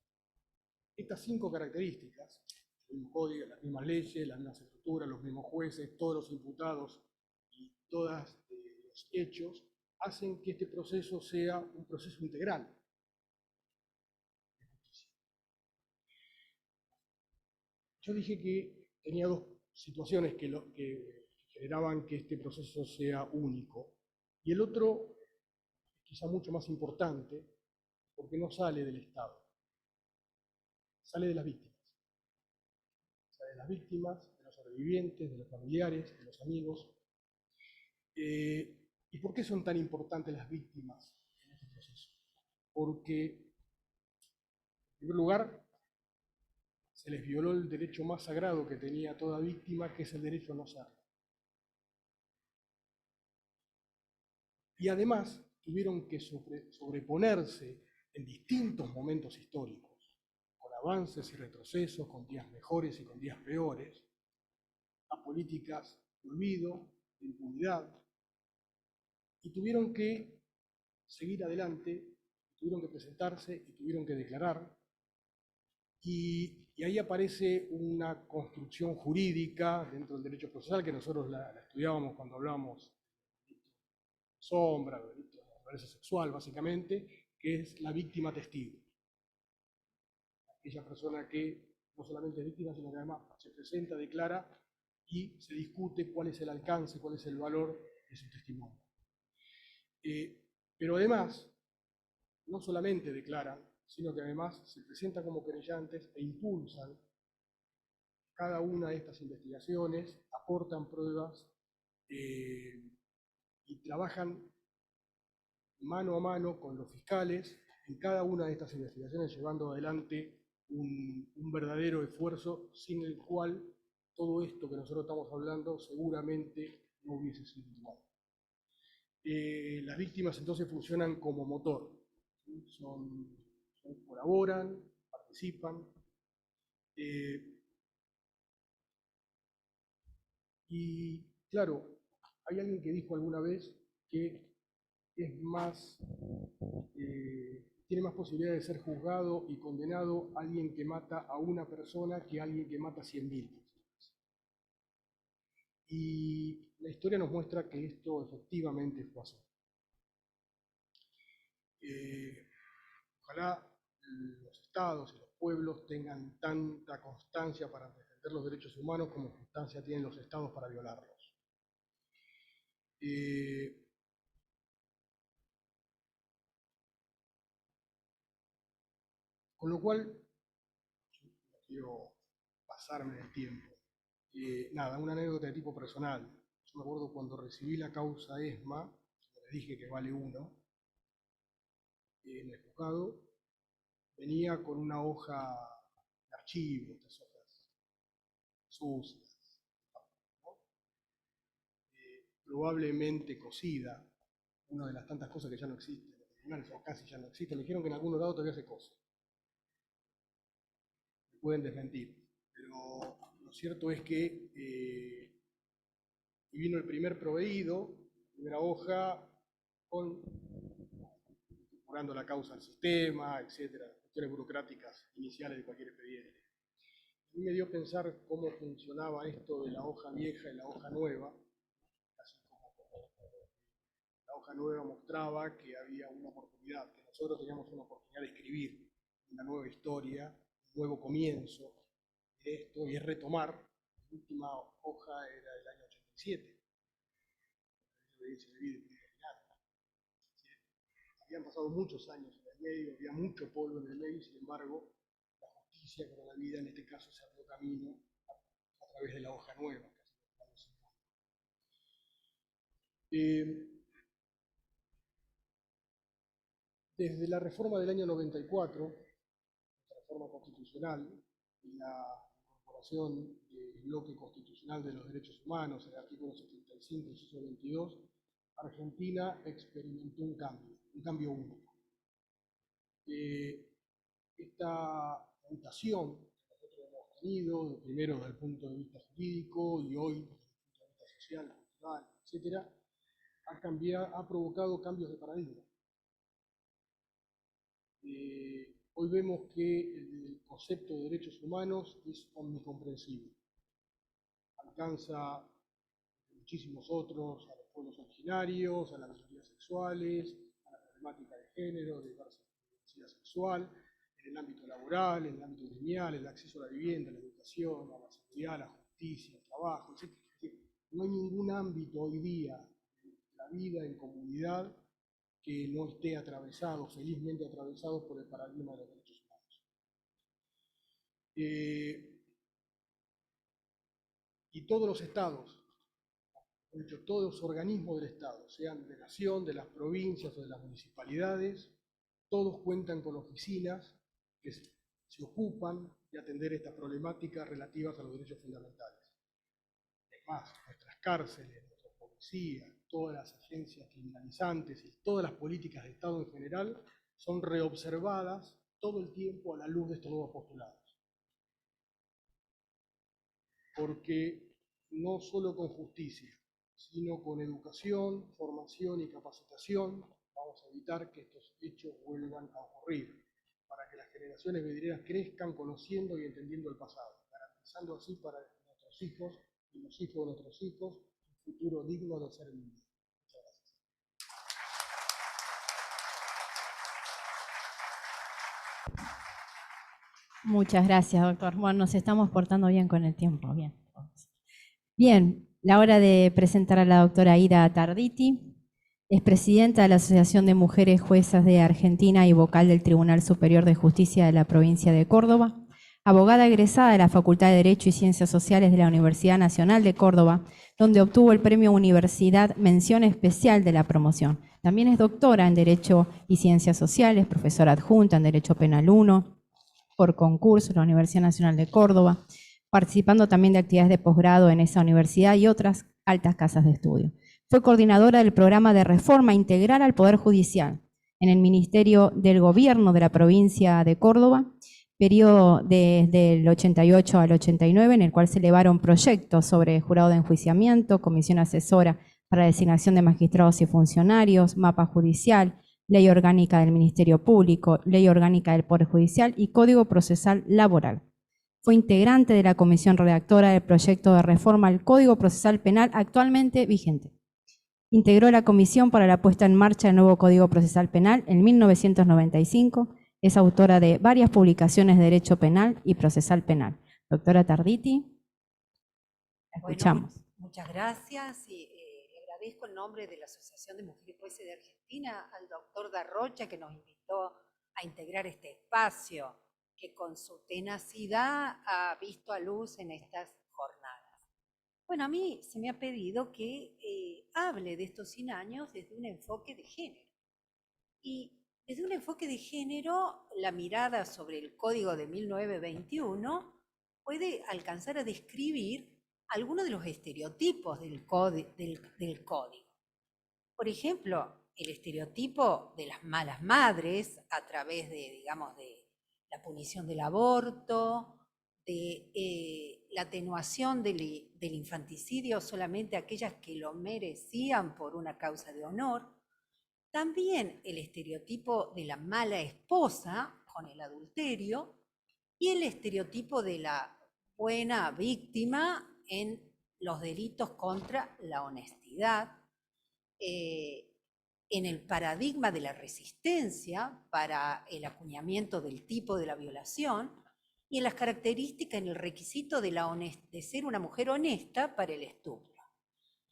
Estas 5 características, el mismo código, las mismas leyes, las mismas estructuras, los mismos jueces, todos los imputados y todos los hechos, hacen que este proceso sea un proceso integral. Yo dije que tenía 2 situaciones que generaban que este proceso sea único. Y el otro, quizá mucho más importante, porque no sale del Estado, sale de las víctimas. Sale de las víctimas, de los sobrevivientes, de los familiares, de los amigos. ¿Y por qué son tan importantes las víctimas en este proceso? Porque, en primer lugar, se les violó el derecho más sagrado que tenía toda víctima, que es el derecho a no serlo. Y además tuvieron que sobreponerse en distintos momentos históricos, con avances y retrocesos, con días mejores y con días peores, a políticas de olvido, de impunidad, y tuvieron que seguir adelante, tuvieron que presentarse y tuvieron que declarar. Y ahí aparece una construcción jurídica dentro del derecho procesal, que nosotros la estudiábamos cuando hablábamos de sombra, de delito de naturaleza sexual, básicamente, que es la víctima testigo. Aquella persona que no solamente es víctima, sino que además se presenta, declara y se discute cuál es el alcance, cuál es el valor de su testimonio. Pero además, no solamente declaran, sino que además se presentan como querellantes e impulsan cada una de estas investigaciones, aportan pruebas y trabajan mano a mano con los fiscales en cada una de estas investigaciones, llevando adelante un verdadero esfuerzo sin el cual todo esto que nosotros estamos hablando seguramente no hubiese sido igual. Las víctimas entonces funcionan como motor, colaboran, participan, y claro, hay alguien que dijo alguna vez que es más, tiene más posibilidad de ser juzgado y condenado alguien que mata a una persona que alguien que mata a 100.000 personas. Y la historia nos muestra que esto efectivamente fue así. Ojalá los estados y los pueblos tengan tanta constancia para defender los derechos humanos como constancia tienen los estados para violarlos. Con lo cual, no quiero pasarme del tiempo. Nada, una anécdota de tipo personal. Yo me acuerdo cuando recibí la causa ESMA, le dije que vale 1, en el juzgado, venía con una hoja de archivo, estas hojas sucias, ¿no? Probablemente cosida, una de las tantas cosas que ya no existen, o casi ya no existen. Me dijeron que en algunos lados todavía se cose. Me pueden desmentir, pero lo cierto es que y vino el primer proveído, primera hoja, incorporando la causa al sistema, etcétera, cuestiones burocráticas iniciales de cualquier expediente. A mí me dio a pensar cómo funcionaba esto de la hoja vieja y la hoja nueva, así como la hoja nueva mostraba que había una oportunidad, que nosotros teníamos una oportunidad de escribir una nueva historia, un nuevo comienzo de esto, y es retomar. La última hoja era del año 87. Habían pasado muchos años en el medio, había mucho polvo en el medio, y sin embargo, la justicia para la vida en este caso se abrió camino a través de la hoja nueva. Desde la reforma del año 94, la reforma constitucional y la incorporación del bloque constitucional de los derechos humanos, el artículo 75 y el 122, Argentina experimentó un cambio único. Esta mutación que nosotros hemos tenido, primero desde el punto de vista jurídico y hoy desde el punto de vista social, cultural, etcétera, ha provocado cambios de paradigma. Hoy vemos que el concepto de derechos humanos es omnicomprensible. Alcanza muchísimos otros, a los pueblos originarios, a las minorías sexuales, a la problemática de género, de diversidad sexual, en el ámbito laboral, en el ámbito gremial, el acceso a la vivienda, a la educación, a la seguridad, a la justicia, al trabajo, etc. No hay ningún ámbito hoy día de la vida en comunidad que no esté atravesado, felizmente atravesado, por el paradigma de los derechos humanos. Y todos los estados, de hecho, todos los organismos del Estado, sean de nación, de las provincias o de las municipalidades, todos cuentan con oficinas que se ocupan de atender estas problemáticas relativas a los derechos fundamentales. Es más, nuestras cárceles, nuestras policías, todas las agencias criminalizantes y todas las políticas de Estado en general son reobservadas todo el tiempo a la luz de estos nuevos postulados. Porque no solo con justicia, sino con educación, formación y capacitación, vamos a evitar que estos hechos vuelvan a ocurrir, para que las generaciones venideras crezcan conociendo y entendiendo el pasado, garantizando así para nuestros hijos y los hijos de nuestros hijos un futuro digno de ser vivido. Muchas gracias. Muchas gracias, doctor. Bueno, nos estamos portando bien con el tiempo. Bien. Bien, la hora de presentar a la doctora Ida Tarditi. Es presidenta de la Asociación de Mujeres Juezas de Argentina y vocal del Tribunal Superior de Justicia de la provincia de Córdoba. Abogada egresada de la Facultad de Derecho y Ciencias Sociales de la Universidad Nacional de Córdoba, donde obtuvo el premio Universidad Mención Especial de la Promoción. También es doctora en Derecho y Ciencias Sociales, profesora adjunta en Derecho Penal 1, por concurso en la Universidad Nacional de Córdoba, participando también de actividades de posgrado en esa universidad y otras altas casas de estudio. Fue coordinadora del programa de reforma integral al Poder Judicial en el Ministerio del Gobierno de la provincia de Córdoba, periodo desde el 88 al 89, en el cual se elevaron proyectos sobre jurado de enjuiciamiento, comisión asesora para la designación de magistrados y funcionarios, mapa judicial, ley orgánica del Ministerio Público, ley orgánica del Poder Judicial y Código Procesal Laboral. Fue integrante de la comisión redactora del proyecto de reforma al Código Procesal Penal actualmente vigente. Integró la comisión para la puesta en marcha del nuevo Código Procesal Penal en 1995. Es autora de varias publicaciones de Derecho Penal y Procesal Penal. Doctora Tarditi, la escuchamos. Bueno, muchas gracias y agradezco en nombre de la Asociación de Mujeres Jueces de Argentina al doctor Darrocha, que nos invitó a integrar este espacio, que con su tenacidad ha visto a luz en estas jornadas. Bueno, a mí se me ha pedido que hable de estos 100 años desde un enfoque de género. Y Desde un enfoque de género, la mirada sobre el Código de 1921 puede alcanzar a describir algunos de los estereotipos del código. Por ejemplo, el estereotipo de las malas madres a través de, digamos, de la punición del aborto, de la atenuación del infanticidio solamente a aquellas que lo merecían por una causa de honor. También el estereotipo de la mala esposa con el adulterio y el estereotipo de la buena víctima en los delitos contra la honestidad, en el paradigma de la resistencia para el acuñamiento del tipo de la violación y en las características, en el requisito de ser una mujer honesta para el estupro.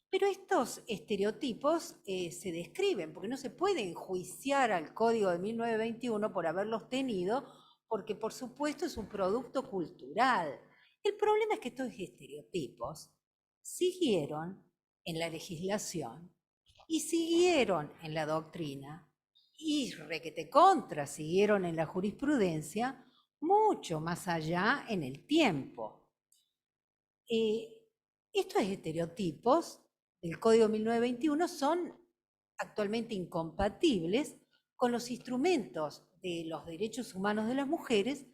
Pero estos estereotipos se describen, porque no se puede enjuiciar al Código de 1921 por haberlos tenido, porque por supuesto es un producto cultural. El problema es que estos estereotipos siguieron en la legislación y siguieron en la doctrina y requete contra siguieron en la jurisprudencia mucho más allá en el tiempo. Estos estereotipos del Código 1921 son actualmente incompatibles con los instrumentos de los derechos humanos de las mujeres,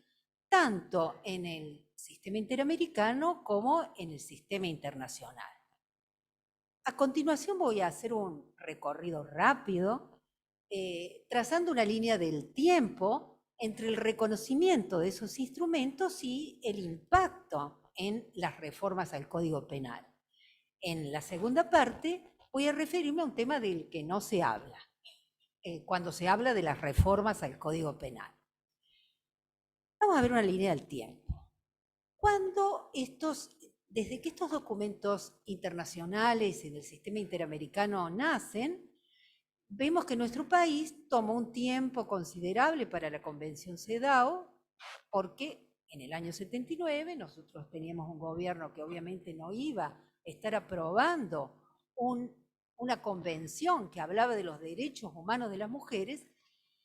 tanto en el sistema interamericano como en el sistema internacional. A continuación voy a hacer un recorrido rápido, trazando una línea del tiempo entre el reconocimiento de esos instrumentos y el impacto en las reformas al Código Penal. En la segunda parte voy a referirme a un tema del que no se habla, cuando se habla de las reformas al Código Penal. Vamos a ver una línea del tiempo. Desde que estos documentos internacionales en el sistema interamericano nacen, vemos que nuestro país tomó un tiempo considerable para la Convención CEDAW, porque en el año 79 nosotros teníamos un gobierno que obviamente no iba a estar aprobando una convención que hablaba de los derechos humanos de las mujeres,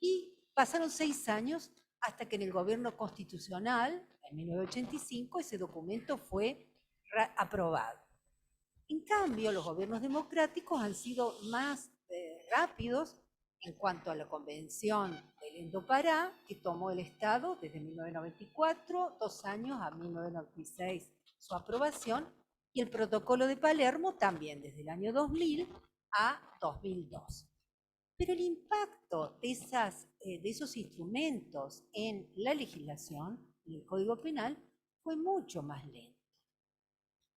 y pasaron 6 años hasta que en el gobierno constitucional, en 1985, ese documento fue aprobado. En cambio, los gobiernos democráticos han sido más rápidos en cuanto a la Convención de Belén do Pará, que tomó el Estado desde 1994, 2 años a 1996 su aprobación, y el Protocolo de Palermo también desde el año 2000 a 2002. Pero el impacto de esos instrumentos en la legislación, en el Código Penal, fue mucho más lento.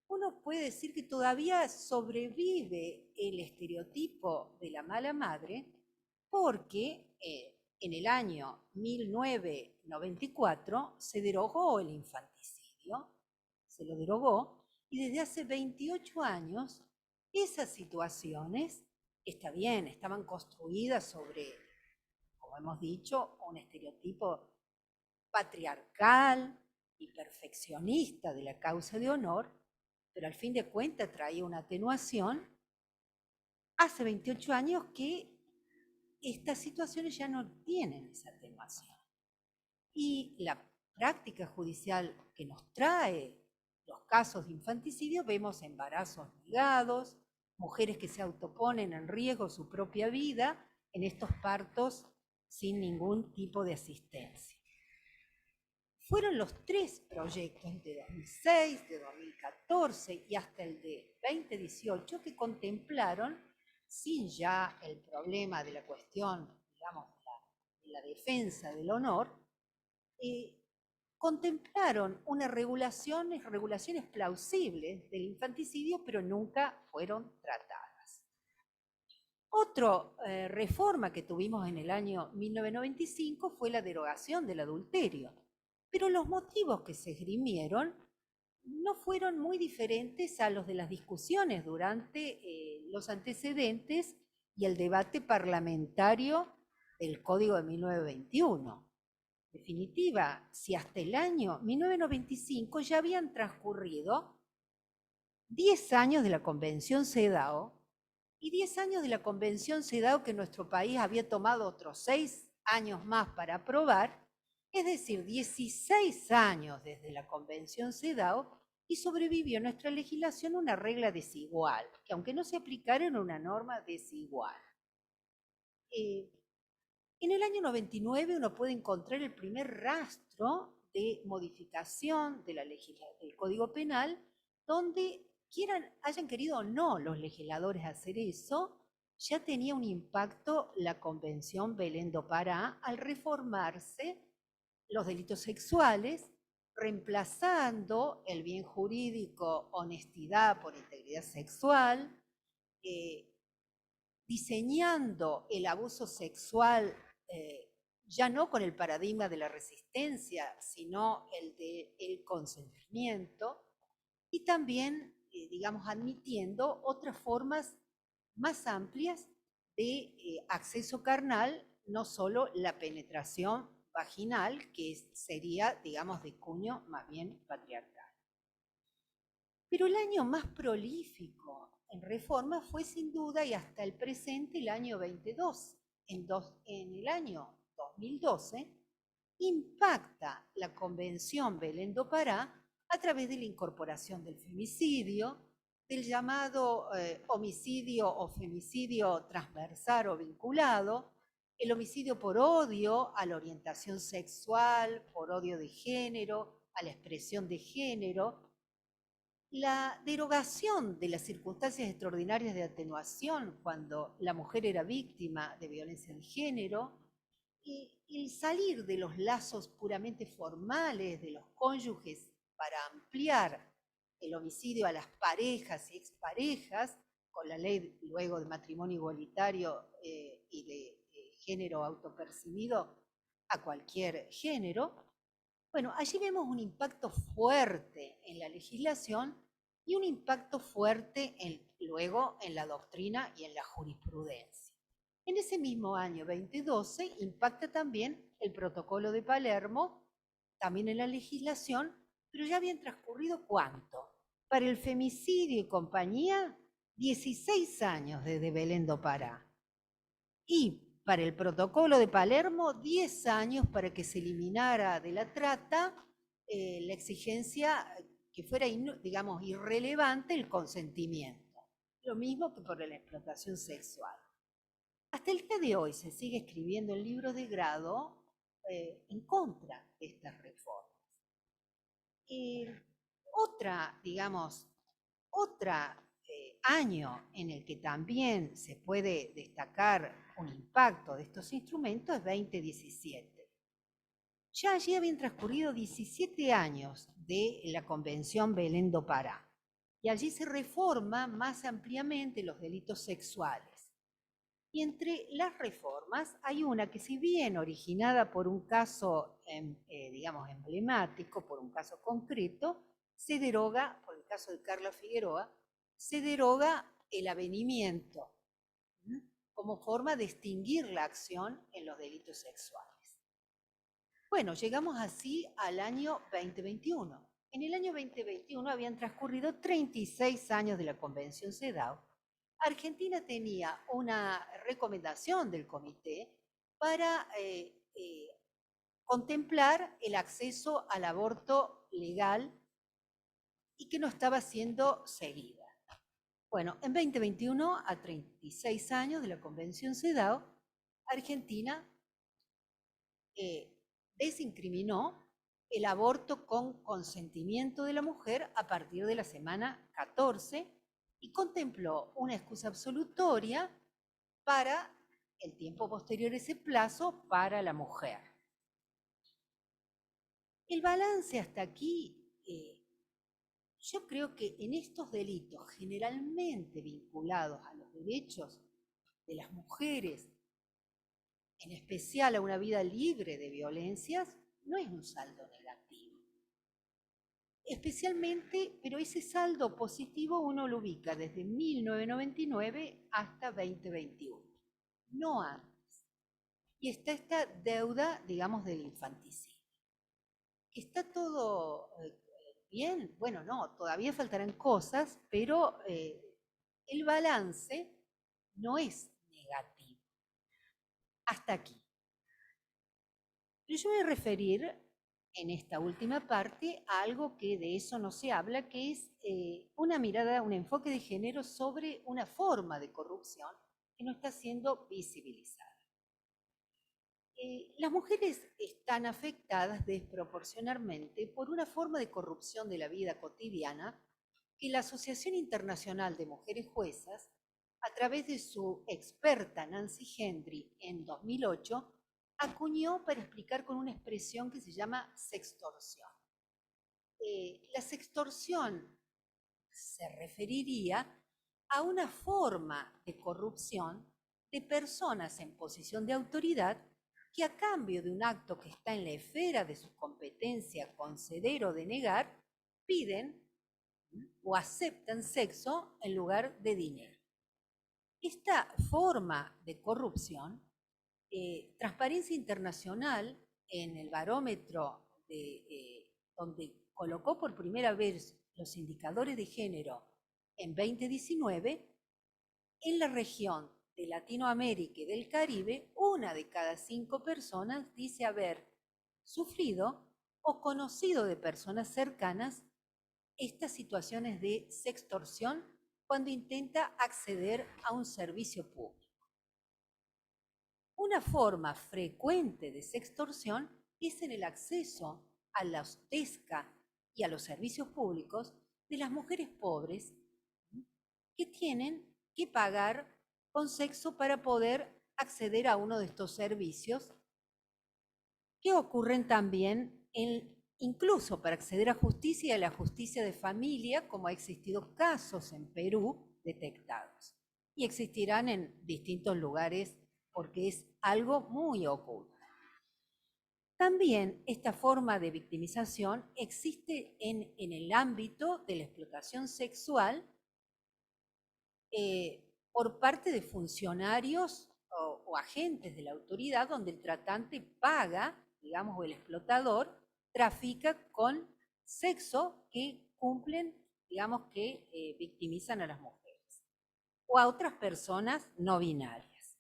Uno puede decir que todavía sobrevive el estereotipo de la mala madre porque en el año 1994 se derogó el infanticidio, se lo derogó, y desde hace 28 años esas situaciones, está bien, estaban construidas sobre, como hemos dicho, un estereotipo patriarcal y perfeccionista de la causa de honor, pero al fin de cuentas traía una atenuación. Hace 28 años que estas situaciones ya no tienen esa atenuación. Y la práctica judicial que nos trae los casos de infanticidio, vemos embarazos negados, mujeres que se autoponen en riesgo su propia vida en estos partos sin ningún tipo de asistencia. Fueron los 3 proyectos de 2006, de 2014 y hasta el de 2018 que contemplaron, sin ya el problema de la cuestión, digamos, de la defensa del honor, contemplaron unas regulaciones plausibles del infanticidio, pero nunca fueron tratadas. Otra reforma que tuvimos en el año 1995 fue la derogación del adulterio, pero los motivos que se esgrimieron no fueron muy diferentes a los de las discusiones durante los antecedentes y el debate parlamentario del Código de 1921. En definitiva, si hasta el año 1995 ya habían transcurrido 10 años de la Convención CEDAW y 10 años de la Convención CEDAW que nuestro país había tomado otros 6 años más para aprobar, es decir, 16 años desde la Convención CEDAW, y sobrevivió en nuestra legislación una regla desigual, que aunque no se aplicara era una norma desigual. En el año 99 uno puede encontrar el primer rastro de modificación de del Código Penal, donde hayan querido o no los legisladores hacer eso, ya tenía un impacto la Convención Belén do Pará al reformarse los delitos sexuales, reemplazando el bien jurídico honestidad por integridad sexual, diseñando el abuso sexual ya no con el paradigma de la resistencia, sino el del consentimiento, y también, digamos, admitiendo otras formas más amplias de acceso carnal, no solo la penetración vaginal, que sería, digamos, de cuño más bien patriarcal. Pero el año más prolífico en reforma fue sin duda y hasta el presente el año 22. En el año 2012 impacta la Convención Belén do Pará a través de la incorporación del femicidio, del llamado homicidio o femicidio transversal o vinculado, el homicidio por odio a la orientación sexual, por odio de género, a la expresión de género, la derogación de las circunstancias extraordinarias de atenuación cuando la mujer era víctima de violencia de género, y el salir de los lazos puramente formales de los cónyuges para ampliar el homicidio a las parejas y exparejas, con la ley luego de matrimonio igualitario y de género autopercibido a cualquier género. Bueno, allí vemos un impacto fuerte en la legislación y un impacto fuerte luego en la doctrina y en la jurisprudencia. En ese mismo año 2012 impacta también el Protocolo de Palermo, también en la legislación, pero ya habían transcurrido ¿cuánto? Para el femicidio y compañía, 16 años desde Belén do Pará. Y para el Protocolo de Palermo, 10 años para que se eliminara de la trata la exigencia que fuera, digamos, irrelevante el consentimiento. Lo mismo que por la explotación sexual. Hasta el día de hoy se sigue escribiendo en libros de grado en contra de estas reformas. Otro año en el que también se puede destacar un impacto de estos instrumentos es 2017. Ya allí habían transcurrido 17 años de la Convención Belén do Pará, y allí se reforma más ampliamente los delitos sexuales. Y entre las reformas hay una que, si bien originada por un caso, digamos, emblemático, por un caso concreto, se deroga, por el caso de Carla Figueroa, se deroga el avenimiento como forma de extinguir la acción en los delitos sexuales. Bueno, llegamos así al año 2021. En el año 2021 habían transcurrido 36 años de la Convención CEDAW. Argentina tenía una recomendación del comité para contemplar el acceso al aborto legal y que no estaba siendo seguida. Bueno, en 2021, a 36 años de la Convención CEDAW, Argentina desincriminó el aborto con consentimiento de la mujer a partir de la semana 14 y contempló una excusa absolutoria para el tiempo posterior a ese plazo para la mujer. El balance hasta aquí, yo creo que en estos delitos generalmente vinculados a los derechos de las mujeres, en especial a una vida libre de violencias, no es un saldo negativo. Especialmente, pero ese saldo positivo uno lo ubica desde 1999 hasta 2021, no antes. Y está esta deuda, digamos, del infanticidio. ¿Está todo bien? Bueno, no, todavía faltarán cosas, pero el balance no es negativo. Hasta aquí. Pero yo voy a referir en esta última parte a algo que de eso no se habla, que es una mirada, un enfoque de género sobre una forma de corrupción que no está siendo visibilizada. Las mujeres están afectadas desproporcionalmente por una forma de corrupción de la vida cotidiana que la Asociación Internacional de Mujeres Juezas, a través de su experta Nancy Hendry en 2008, acuñó para explicar con una expresión que se llama sextorsión. La sextorsión se referiría a una forma de corrupción de personas en posición de autoridad que a cambio de un acto que está en la esfera de su competencia conceder o denegar, piden o aceptan sexo en lugar de dinero. Esta forma de corrupción, Transparencia Internacional, en el barómetro donde colocó por primera vez los indicadores de género en 2019, en la región de Latinoamérica y del Caribe, 1 de cada 5 personas dice haber sufrido o conocido de personas cercanas estas situaciones de sextorsión cuando intenta acceder a un servicio público. Una forma frecuente de sextorsión es en el acceso a los TESCA y a los servicios públicos de las mujeres pobres que tienen que pagar con sexo para poder acceder a uno de estos servicios, que ocurren también incluso para acceder a justicia y a la justicia de familia, como ha existido casos en Perú detectados. Y existirán en distintos lugares porque es algo muy oculto. También esta forma de victimización existe en el ámbito de la explotación sexual por parte de funcionarios o agentes de la autoridad, donde el tratante paga, digamos, o el explotador trafica con sexo que cumplen, digamos, que victimizan a las mujeres o a otras personas no binarias.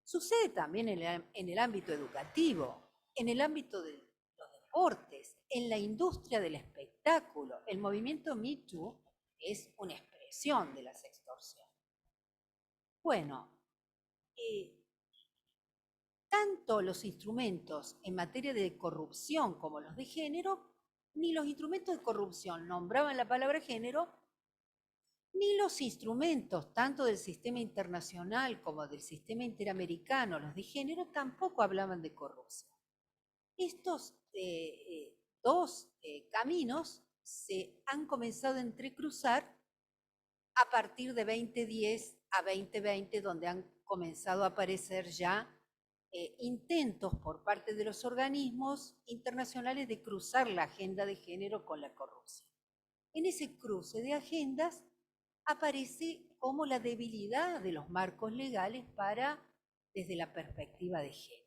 Sucede también en el ámbito educativo, en el ámbito de los deportes, en la industria del espectáculo. El movimiento Me Too es una expresión de la sextorsión. Bueno, tanto los instrumentos en materia de corrupción como los de género, ni los instrumentos de corrupción nombraban la palabra género, ni los instrumentos tanto del sistema internacional como del sistema interamericano, los de género, tampoco hablaban de corrupción. Estos dos caminos se han comenzado a entrecruzar a partir de 2010 a 2020, donde han comenzado a aparecer ya intentos por parte de los organismos internacionales de cruzar la agenda de género con la corrupción. En ese cruce de agendas aparece como la debilidad de los marcos legales desde la perspectiva de género.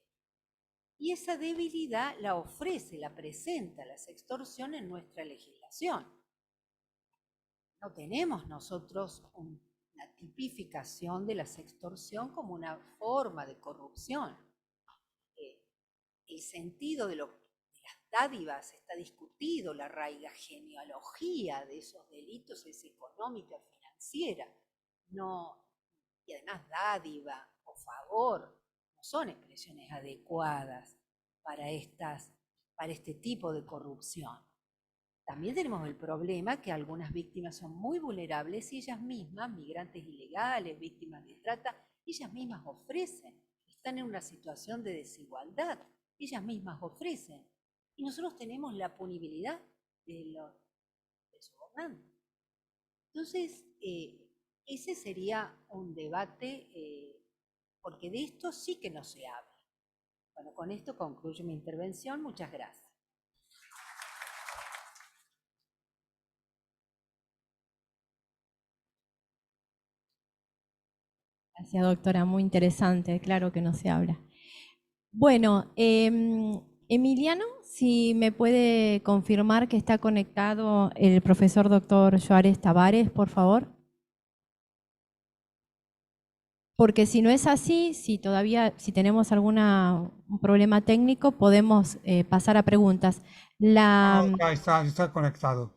Y esa debilidad la ofrece, la presenta la sextorsión en nuestra legislación. No tenemos nosotros una tipificación de la sextorsión como una forma de corrupción. El sentido de las dádivas está discutido, la raiga genealogía de esos delitos es económica, financiera, no, y además dádiva o favor no son expresiones adecuadas para este tipo de corrupción. También tenemos el problema que algunas víctimas son muy vulnerables y ellas mismas, migrantes ilegales, víctimas de trata, ellas mismas ofrecen, están en una situación de desigualdad, ellas mismas ofrecen. Y nosotros tenemos la punibilidad de los gobernantes. Entonces, ese sería un debate, porque de esto sí que no se habla. Bueno, con esto concluyo mi intervención. Muchas gracias. Gracias, doctora. Muy interesante. Claro que no se habla. Bueno, Emiliano, si me puede confirmar que está conectado el profesor doctor Juárez Tavares, por favor. porque si no es así, si tenemos un problema técnico, podemos pasar a preguntas. Ya está conectado.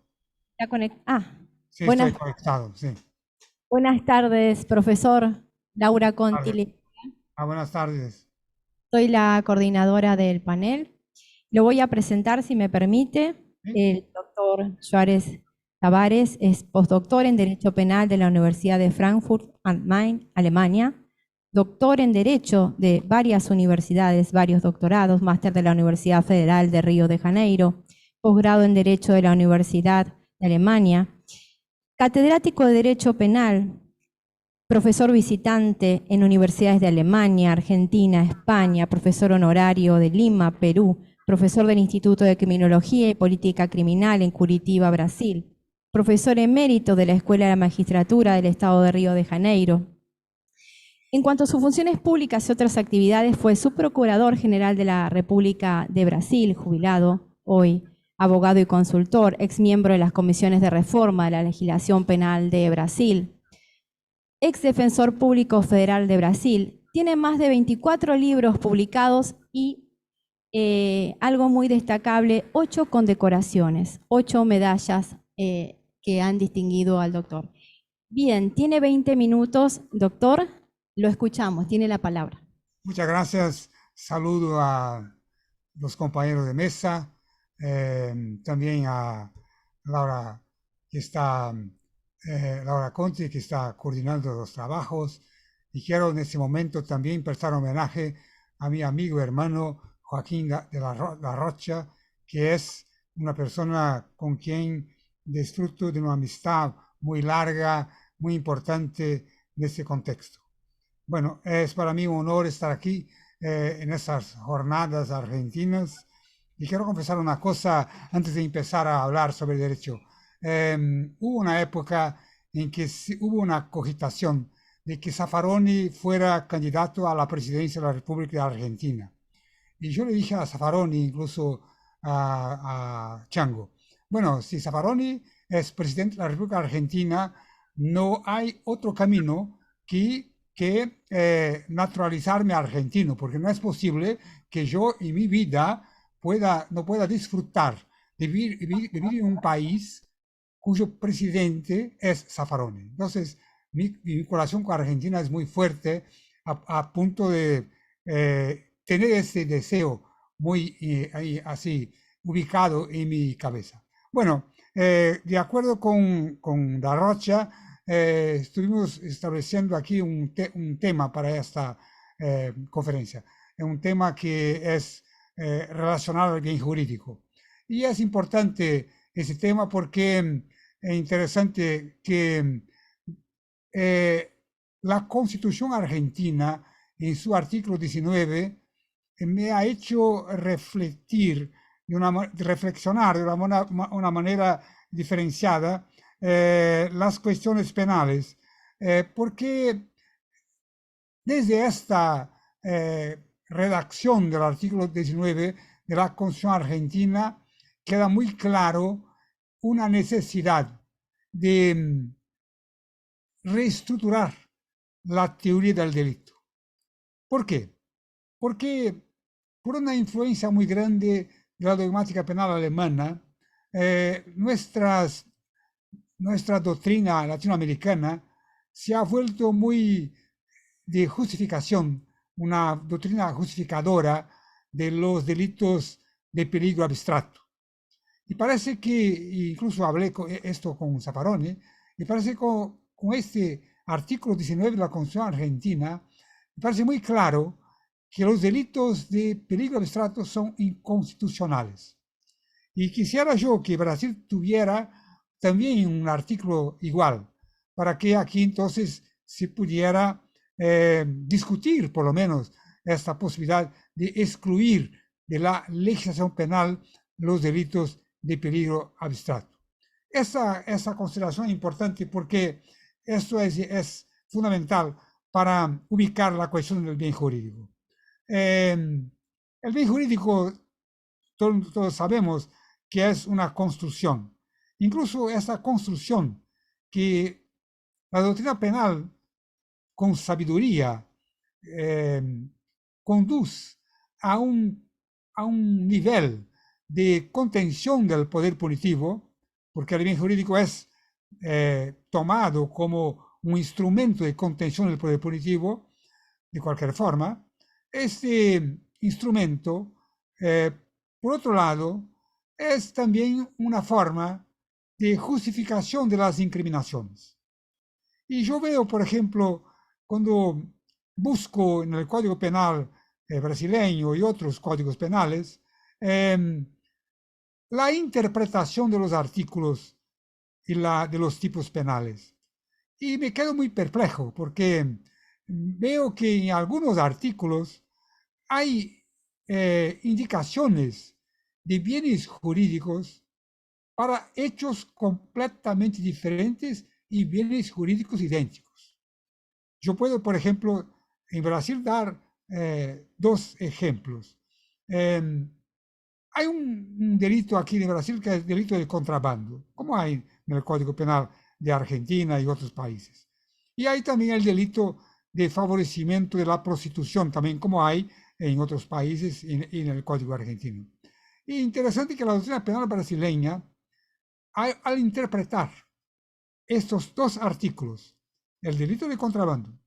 Sí, Buenas, estoy conectado, sí. buenas tardes, profesor Laura Tardes. Conti. Buenas tardes. Soy la coordinadora del panel. Lo voy a presentar, si me permite. Sí. El doctor Juárez Tavares es postdoctor en Derecho Penal de la Universidad de Frankfurt am Main, Alemania, doctor en Derecho de varias universidades, varios doctorados, máster de la Universidad Federal de Río de Janeiro, posgrado en Derecho de la Universidad de Alemania, catedrático de Derecho Penal, profesor visitante en universidades de Alemania, Argentina, España, profesor honorario de Lima, Perú, profesor del Instituto de Criminología y Política Criminal en Curitiba, Brasil, profesor emérito de la Escuela de la Magistratura del Estado de Río de Janeiro. En cuanto a sus funciones públicas y otras actividades, fue subprocurador general de la República de Brasil, jubilado hoy, abogado y consultor, exmiembro de las comisiones de reforma de la legislación penal de Brasil, ex defensor público federal de Brasil. Tiene más de 24 libros publicados y algo muy destacable, 8 condecoraciones, 8 medallas que han distinguido al doctor. Bien, tiene 20 minutos, doctor, lo escuchamos, tiene la palabra. Muchas gracias. Saludo a los compañeros de mesa, también a Laura, Laura Conti, que está coordinando los trabajos. Y quiero en este momento también prestar homenaje a mi amigo y hermano Joaquín de la Rocha, que es una persona con quien disfruto de una amistad muy larga, muy importante en este contexto. Bueno, es para mí un honor estar aquí en estas jornadas argentinas. Y quiero confesar una cosa antes de empezar a hablar sobre derecho. Hubo una época en que hubo una cogitación de que Zaffaroni fuera candidato a la presidencia de la República de Argentina. Y yo le dije a Zaffaroni, incluso a Chango, bueno, si Zaffaroni es presidente de la República Argentina, no hay otro camino que naturalizarme argentino, porque no es posible que yo en mi vida no pueda disfrutar de vivir en un país cuyo presidente es Zaffaroni. Entonces, mi vinculación con Argentina es muy fuerte, a punto de tener ese deseo muy así ubicado en mi cabeza. Bueno, de acuerdo con Da Rocha, estuvimos estableciendo aquí un tema para esta conferencia, un tema que es relacionado al bien jurídico. Y es importante ese tema porque es interesante que la Constitución argentina, en su artículo 19, me ha hecho reflexionar de una manera diferenciada las cuestiones penales, porque desde esta redacción del artículo 19 de la Constitución argentina queda muy claro una necesidad de reestructurar la teoría del delito. ¿Por qué? Porque por una influencia muy grande de la dogmática penal alemana, nuestra doctrina latinoamericana se ha vuelto muy de justificación, una doctrina justificadora de los delitos de peligro abstracto. Y parece que, incluso hablé esto con Zaffaroni, y parece que con este artículo 19 de la Constitución argentina, me parece muy claro que los delitos de peligro abstracto son inconstitucionales. Y quisiera yo que Brasil tuviera también un artículo igual, para que aquí entonces se pudiera discutir por lo menos esta posibilidad de excluir de la legislación penal los delitos de peligro abstracto. Esa consideración es importante porque esto es fundamental para ubicar la cuestión del bien jurídico. El bien jurídico, todos sabemos que es una construcción. Incluso esa construcción que la doctrina penal con sabiduría conduce a un nivel de contención del poder punitivo, porque el bien jurídico es tomado como un instrumento de contención del poder punitivo, de cualquier forma. Este instrumento, por otro lado, es también una forma de justificación de las incriminaciones. Y yo veo, por ejemplo, cuando busco en el Código Penal brasileño y otros códigos penales, la interpretación de los artículos y de los tipos penales. Y me quedo muy perplejo porque veo que en algunos artículos hay indicaciones de bienes jurídicos para hechos completamente diferentes y bienes jurídicos idénticos. Yo puedo, por ejemplo, en Brasil dar dos ejemplos. Hay un delito aquí en Brasil que es delito de contrabando, como hay en el Código Penal de Argentina y otros países. Y hay también el delito de favorecimiento de la prostitución, también como hay en otros países y en el Código argentino. Y interesante que la doctrina penal brasileña, al interpretar estos dos artículos, el delito de contrabando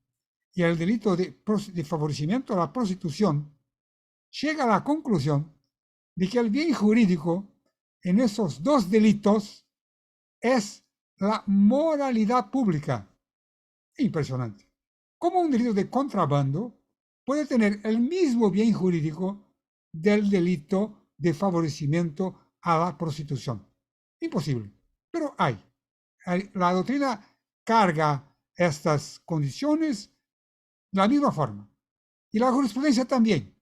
y el delito de favorecimiento a la prostitución, llega a la conclusión de que el bien jurídico en esos dos delitos es la moralidad pública. Impresionante. Como un delito de contrabando puede tener el mismo bien jurídico del delito de favorecimiento a la prostitución. Imposible, pero hay. La doctrina carga estas condiciones de la misma forma. Y la jurisprudencia también,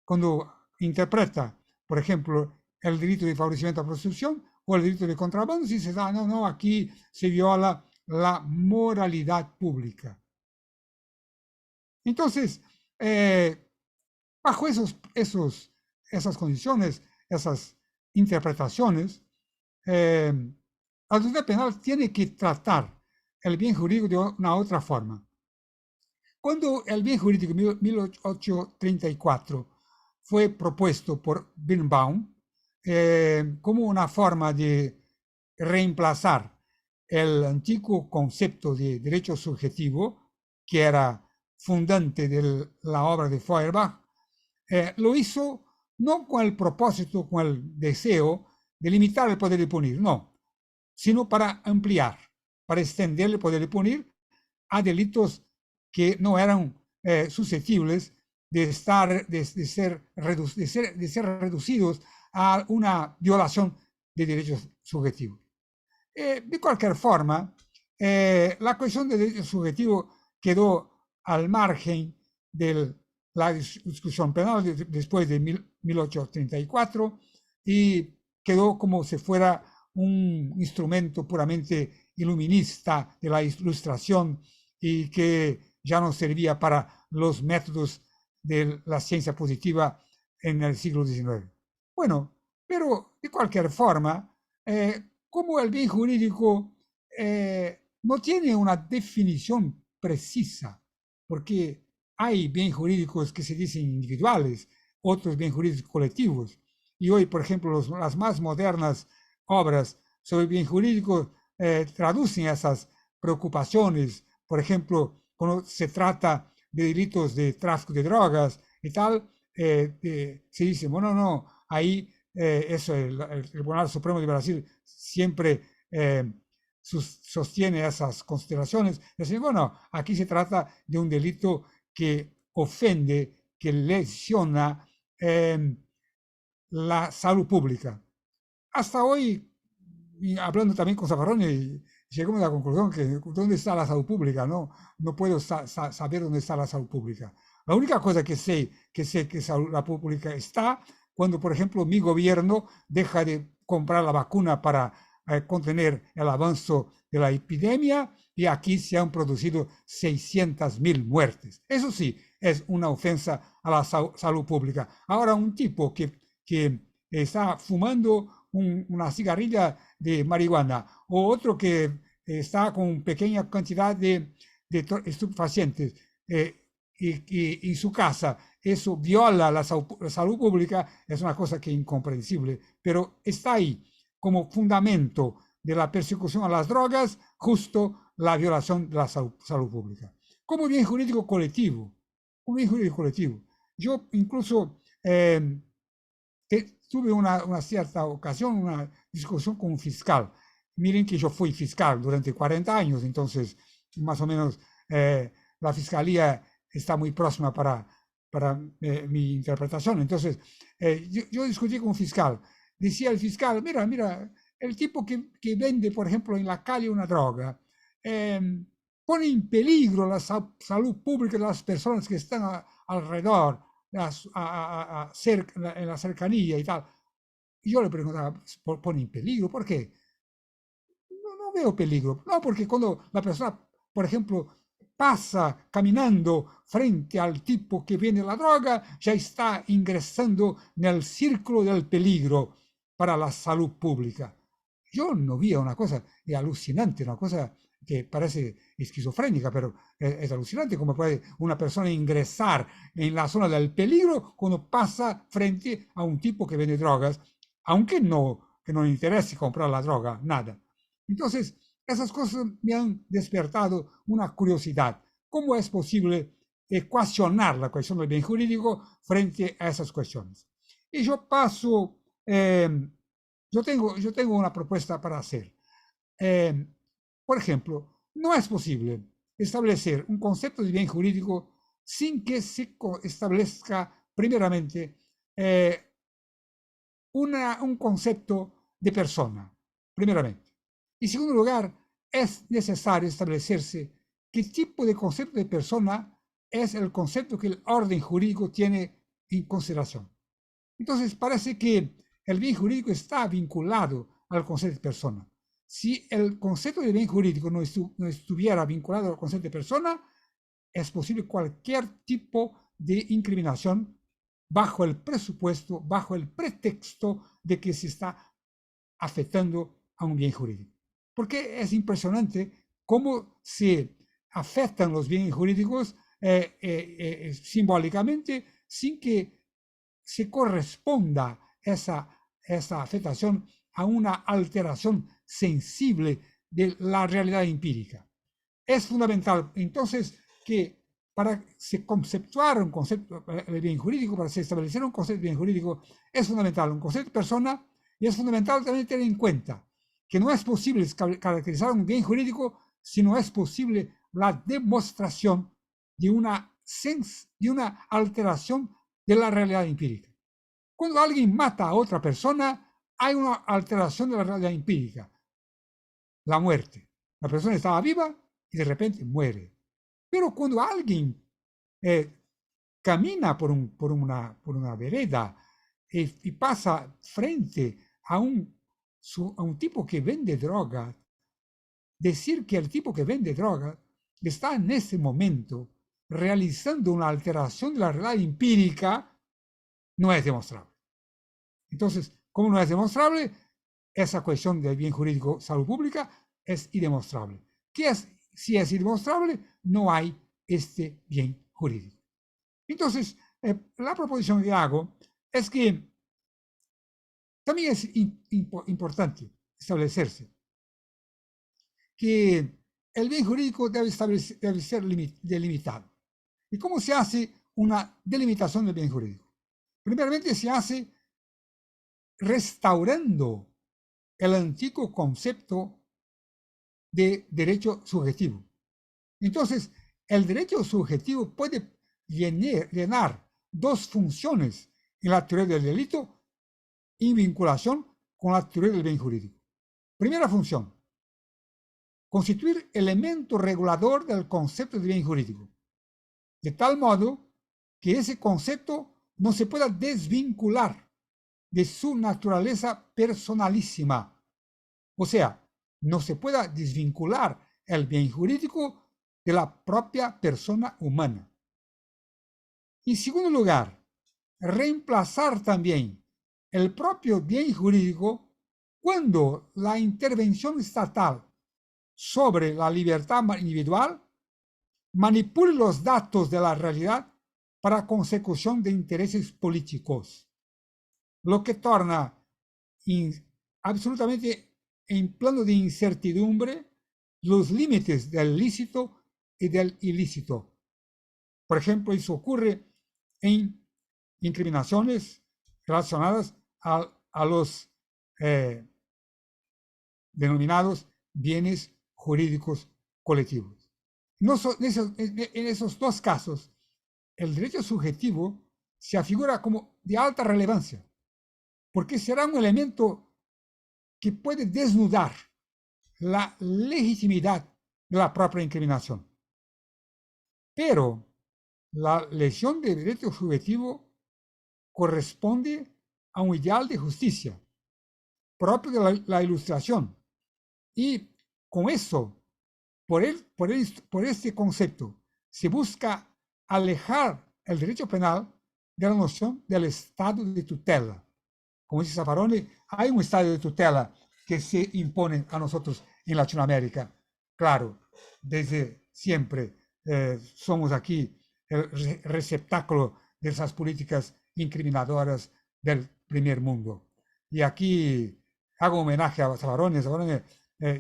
cuando interpreta, por ejemplo, el delito de favorecimiento a la prostitución o el delito de contrabando, si se da, no, aquí se viola la moralidad pública. Entonces, bajo esas condiciones, esas interpretaciones, la doctrina penal tiene que tratar el bien jurídico de una otra forma. Cuando el bien jurídico en 1834 fue propuesto por Birnbaum como una forma de reemplazar el antiguo concepto de derecho subjetivo, que era fundante de la obra de Feuerbach, lo hizo no con el propósito, con el deseo de limitar el poder de punir, no, sino para ampliar, para extender el poder de punir a delitos que no eran susceptibles de ser reducidos a una violación de derechos subjetivos. De cualquier forma, la cuestión de derecho subjetivo quedó al margen de la discusión penal después de 1834 y quedó como si fuera un instrumento puramente iluminista de la Ilustración y que ya no servía para los métodos de la ciencia positiva en el siglo XIX. Bueno, pero de cualquier forma, como el bien jurídico no tiene una definición precisa, porque hay bien jurídicos que se dicen individuales, otros bien jurídicos colectivos, y hoy, por ejemplo, las más modernas obras sobre bien jurídico traducen esas preocupaciones. Por ejemplo, cuando se trata de delitos de tráfico de drogas y tal, se dice, bueno, no, ahí eso el Tribunal Supremo de Brasil siempre sostiene esas consideraciones. Dicen, bueno, aquí se trata de un delito que ofende, que lesiona la salud pública. Hasta hoy, hablando también con Zaffaroni, llegamos a la conclusión que ¿dónde está la salud pública? No puedo saber dónde está la salud pública. La única cosa que sé que la salud pública está cuando, por ejemplo, mi gobierno deja de comprar la vacuna para contener el avance de la epidemia y aquí se han producido 600.000 muertes. Eso sí, es una ofensa a la salud pública. Ahora, un tipo que está fumando una cigarrilla de marihuana o otro que está con pequeña cantidad de de estupefacientes y en su casa, eso viola la salud pública, es una cosa que es incomprensible, pero está ahí como fundamento de la persecución a las drogas, justo la violación de la salud pública. Como bien jurídico colectivo, yo incluso tuve una cierta ocasión, una discusión con un fiscal. Miren que yo fui fiscal durante 40 años, entonces más o menos la fiscalía está muy próxima para mi interpretación. Entonces, yo discutí con un fiscal. Decía el fiscal, mira, el tipo que vende, por ejemplo, en la calle una droga, pone en peligro la salud pública de las personas que están alrededor, en la cercanía y tal. Y yo le preguntaba, ¿pone en peligro? ¿Por qué? No veo peligro. No, porque cuando la persona, por ejemplo, pasa caminando frente al tipo que vende la droga, ya está ingresando en el círculo del peligro para la salud pública. Yo no vi una cosa alucinante, una cosa que parece esquizofrénica, pero es alucinante cómo puede una persona ingresar en la zona del peligro cuando pasa frente a un tipo que vende drogas, aunque no le interese comprar la droga, nada. Entonces, esas cosas me han despertado una curiosidad. ¿Cómo es posible ecuacionar la cuestión del bien jurídico frente a esas cuestiones? Y yo paso, yo tengo una propuesta para hacer. Por ejemplo, no es posible establecer un concepto de bien jurídico sin que se establezca primeramente un concepto de persona, primeramente. En segundo lugar, es necesario establecerse qué tipo de concepto de persona es el concepto que el orden jurídico tiene en consideración. Entonces, parece que el bien jurídico está vinculado al concepto de persona. Si el concepto de bien jurídico no estuviera vinculado al concepto de persona, es posible cualquier tipo de incriminación bajo el presupuesto, bajo el pretexto de que se está afectando a un bien jurídico. Porque es impresionante cómo se afectan los bienes jurídicos simbólicamente sin que se corresponda esa afectación a una alteración sensible de la realidad empírica. Es fundamental, entonces, que para se conceptuar un concepto de bien jurídico, para se establecer un concepto de bien jurídico, es fundamental un concepto de persona y es fundamental también tener en cuenta que no es posible caracterizar un bien jurídico si no es posible la demostración de una alteración de la realidad empírica. Cuando alguien mata a otra persona, hay una alteración de la realidad empírica, la muerte. La persona estaba viva y de repente muere. Pero cuando alguien camina por una vereda y pasa frente a un tipo que vende droga, decir que el tipo que vende droga está en ese momento realizando una alteración de la realidad empírica no es demostrable. Entonces, como no es demostrable, esa cuestión del bien jurídico salud pública es indemostrable. Si es indemostrable, no hay este bien jurídico. Entonces, la proposición que hago es que también es importante establecerse que el bien jurídico debe ser delimitado. ¿Y cómo se hace una delimitación del bien jurídico? Primeramente se hace restaurando el antiguo concepto de derecho subjetivo. Entonces, el derecho subjetivo puede llenar dos funciones en la teoría del delito en vinculación con la teoría del bien jurídico. Primera función, constituir elemento regulador del concepto de bien jurídico, de tal modo que ese concepto no se pueda desvincular de su naturaleza personalísima. O sea, no se pueda desvincular el bien jurídico de la propia persona humana. En segundo lugar, reemplazar también el propio bien jurídico cuando la intervención estatal sobre la libertad individual manipule los datos de la realidad para consecución de intereses políticos, lo que torna absolutamente en plano de incertidumbre los límites del lícito y del ilícito. Por ejemplo, eso ocurre en incriminaciones relacionadas a los denominados bienes jurídicos colectivos. En esos dos casos, el derecho subjetivo se afigura como de alta relevancia, porque será un elemento que puede desnudar la legitimidad de la propia incriminación. Pero la lesión de derecho subjetivo corresponde a un ideal de justicia propio de la Ilustración. Y con eso, por este concepto, se busca alejar el derecho penal de la noción del estado de tutela. Como dice Zaffaroni, hay un estado de tutela que se impone a nosotros en Latinoamérica. Claro, desde siempre somos aquí el receptáculo de esas políticas incriminadoras del primer mundo. Y aquí hago homenaje a Zaffaroni.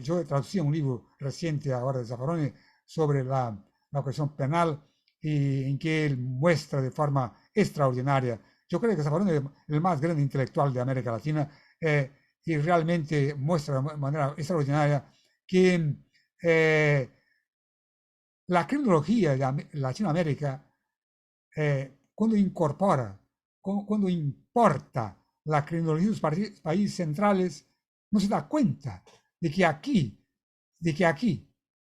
Yo he traducido un libro reciente ahora de Zaffaroni sobre la cuestión penal y en que él muestra de forma extraordinaria. Yo creo que Zaffaroni es el más grande intelectual de América Latina y realmente muestra de manera extraordinaria que la criminología de Latinoamérica, cuando incorpora, cuando importa la criminología de los países centrales, no se da cuenta de que aquí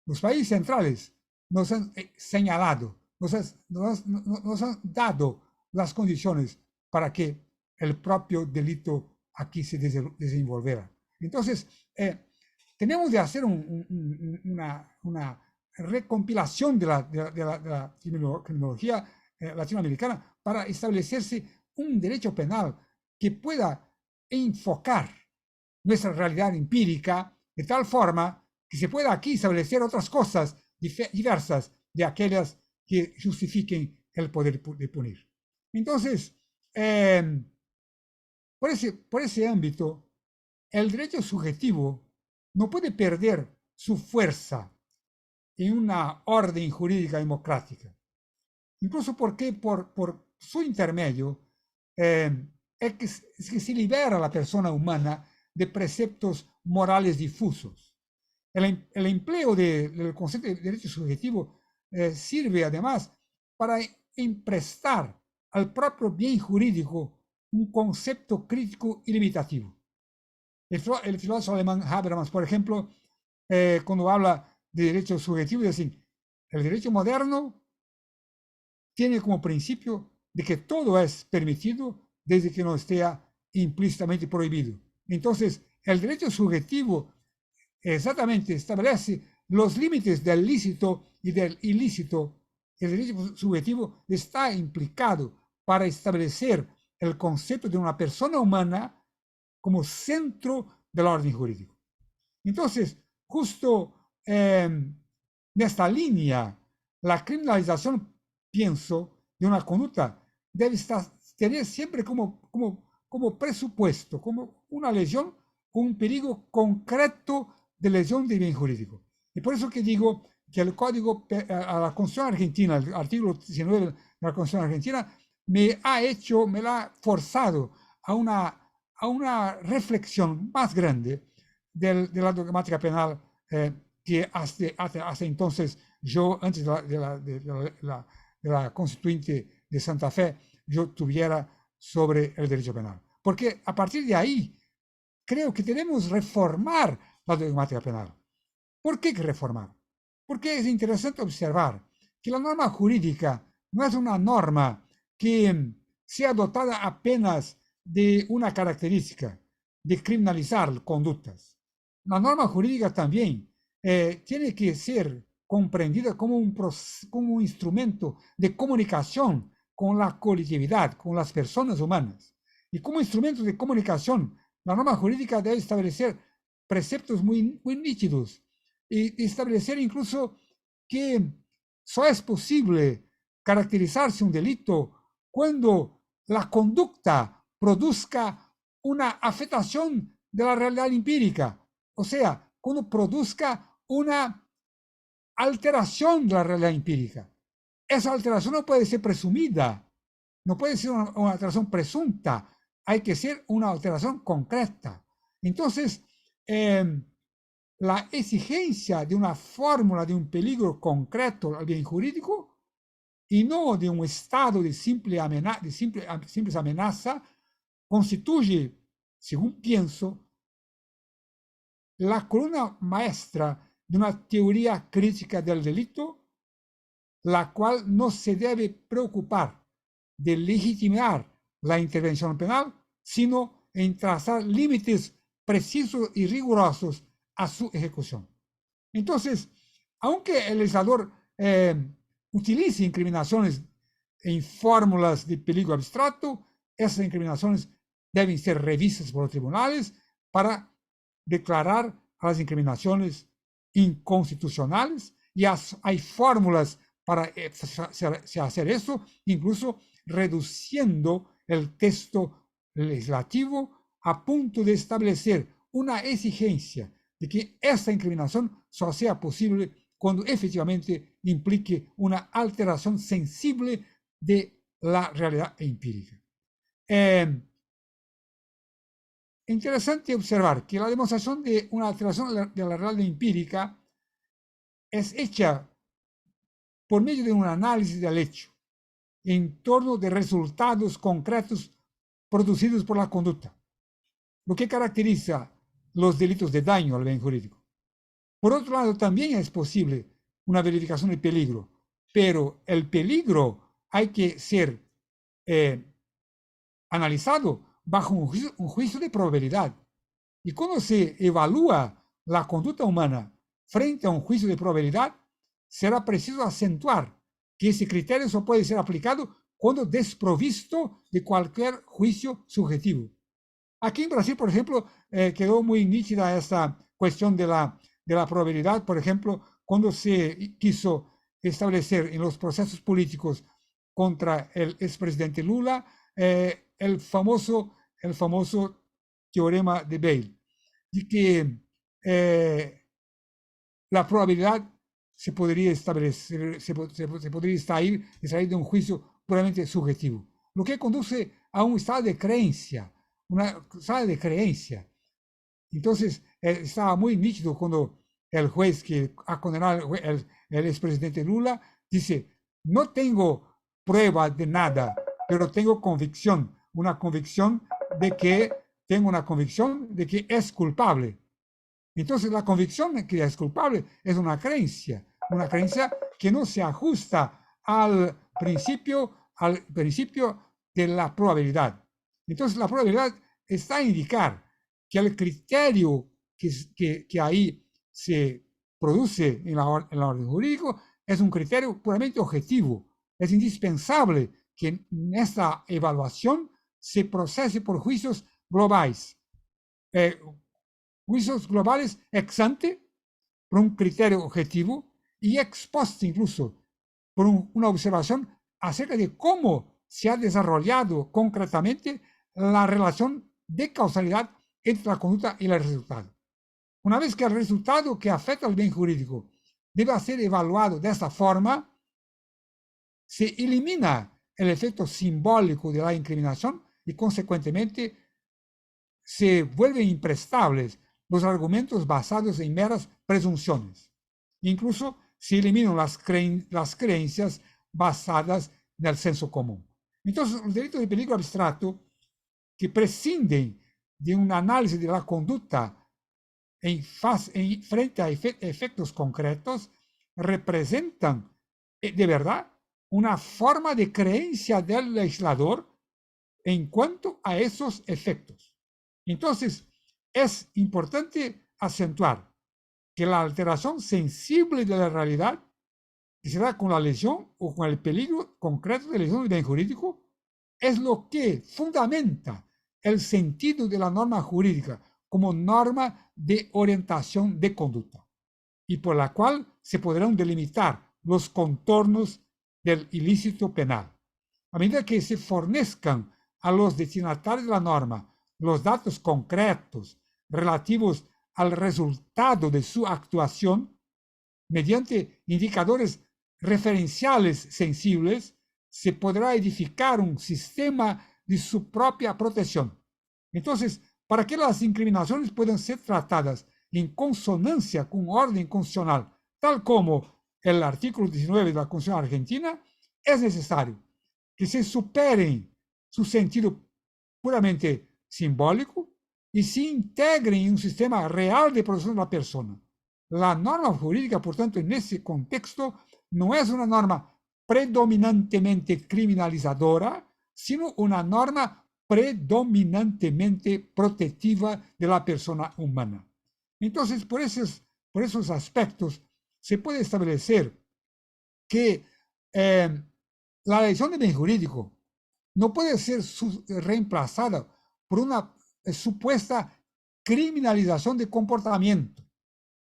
los países centrales nos han señalado, nos han dado las condiciones para que el propio delito aquí se desenvolviera. Entonces, tenemos de hacer una recompilación de la criminología latinoamericana para establecerse un derecho penal que pueda enfocar nuestra realidad empírica de tal forma que se pueda aquí establecer otras cosas diversas de aquellas que justifiquen el poder de punir. Entonces, por ese ámbito, el derecho subjetivo no puede perder su fuerza en una orden jurídica democrática. Incluso porque por su intermedio es que se libera a la persona humana de preceptos morales difusos. El empleo del concepto de derecho subjetivo sirve además para emprestar al propio bien jurídico un concepto crítico y limitativo. El filósofo alemán Habermas, por ejemplo, cuando habla de derecho subjetivo, dice: el derecho moderno tiene como principio de que todo es permitido desde que no esté implícitamente prohibido. Entonces, el derecho subjetivo exactamente establece los límites del lícito y del ilícito. El derecho subjetivo está implicado para establecer el concepto de una persona humana como centro del orden jurídico. Entonces, justo en esta línea, la criminalización, pienso, de una conducta debe tener siempre como presupuesto, como una lesión con un peligro concreto de lesión de bien jurídico. Y por eso que digo que el Código, a la Constitución Argentina, el artículo 19 de la Constitución Argentina, me ha forzado a una reflexión más grande de la dogmática penal que hasta entonces yo, antes de la Constituinte de Santa Fe, yo tuviera sobre el derecho penal. Porque a partir de ahí, creo que debemos reformar la dogmática penal. ¿Por qué reformar? Porque es interesante observar que la norma jurídica no es una norma que sea dotada apenas de una característica de criminalizar conductas. La norma jurídica también tiene que ser comprendida como un instrumento de comunicación con la colectividad, con las personas humanas. Y como instrumento de comunicación, la norma jurídica debe establecer preceptos muy nítidos y establecer incluso que solo es posible caracterizarse un delito cuando la conducta produzca una afectación de la realidad empírica, o sea, cuando produzca una alteración de la realidad empírica. Esa alteración no puede ser presumida, no puede ser una alteración presunta, hay que ser una alteración concreta. Entonces, la exigencia de una fórmula de un peligro concreto al bien jurídico y no de un estado de simples amenazas constituye, según pienso, la columna maestra de una teoría crítica del delito, la cual no se debe preocupar de legitimar la intervención penal, sino en trazar límites precisos y rigurosos a su ejecución. Entonces, aunque el legislador utilice incriminaciones en fórmulas de peligro abstracto, esas incriminaciones deben ser revistas por los tribunales para declarar a las incriminaciones inconstitucionales, y hay fórmulas para hacer eso, incluso reduciendo el texto legislativo a punto de establecer una exigencia de que esta incriminación solo sea posible cuando efectivamente implique una alteración sensible de la realidad empírica. Interesante observar que la demostración de una alteración de la realidad empírica es hecha por medio de un análisis del hecho en torno de resultados concretos producidos por la conducta, lo que caracteriza los delitos de daño al bien jurídico. Por otro lado, también es posible una verificación de peligro, pero el peligro hay que ser analizado bajo un juicio de probabilidad. Y cuando se evalúa la conducta humana frente a un juicio de probabilidad, será preciso acentuar que ese criterio solo puede ser aplicado cuando desprovisto de cualquier juicio subjetivo. Aquí en Brasil, por ejemplo, quedó muy nítida esta cuestión de la probabilidad, por ejemplo, cuando se quiso establecer en los procesos políticos contra el expresidente Lula el famoso teorema de Bayes, de que la probabilidad se podría establecer, se podría extraer de un juicio puramente subjetivo, lo que conduce a un estado de creencia, una sala de creencia. Entonces, estaba muy nítido cuando el juez que ha condenado el expresidente Lula dice: no tengo prueba de nada, pero tengo una convicción de que es culpable. Entonces, la convicción de que es culpable es una creencia que no se ajusta al principio de la probabilidad. Entonces, la probabilidad está a indicar que el criterio que ahí se produce en la orden jurídica es un criterio puramente objetivo. Es indispensable que en esta evaluación se procese por juicios globales. Juicios globales ex ante, por un criterio objetivo, y ex post incluso, por una observación acerca de cómo se ha desarrollado concretamente la relación de causalidad entre la conducta y el resultado. Una vez que el resultado que afecta al bien jurídico debe ser evaluado de esta forma, se elimina el efecto simbólico de la incriminación y, consecuentemente, se vuelven imprestables los argumentos basados en meras presunciones. Incluso se eliminan las creencias basadas en el senso común. Entonces, los delitos de peligro abstracto, que prescinden de un análisis de la conducta frente a efectos concretos, representan de verdad una forma de creencia del legislador en cuanto a esos efectos. Entonces, es importante acentuar que la alteración sensible de la realidad, que se da con la lesión o con el peligro concreto de lesión del bien jurídico, es lo que fundamenta el sentido de la norma jurídica como norma de orientación de conducta, y por la cual se podrán delimitar los contornos del ilícito penal. A medida que se fornezcan a los destinatarios de la norma los datos concretos relativos al resultado de su actuación, mediante indicadores referenciales sensibles, se podrá edificar un sistema de su propia protección. Entonces, para que las incriminaciones puedan ser tratadas en consonancia con orden constitucional, tal como el artículo 19 de la Constitución argentina, es necesario que se superen su sentido puramente simbólico y se integren en un sistema real de protección de la persona. La norma jurídica, por tanto, en ese contexto, no es una norma predominantemente criminalizadora, sino una norma predominantemente protectiva de la persona humana. Entonces, por esos aspectos, se puede establecer que la elección de bien jurídico no puede ser reemplazada por una supuesta criminalización de comportamiento.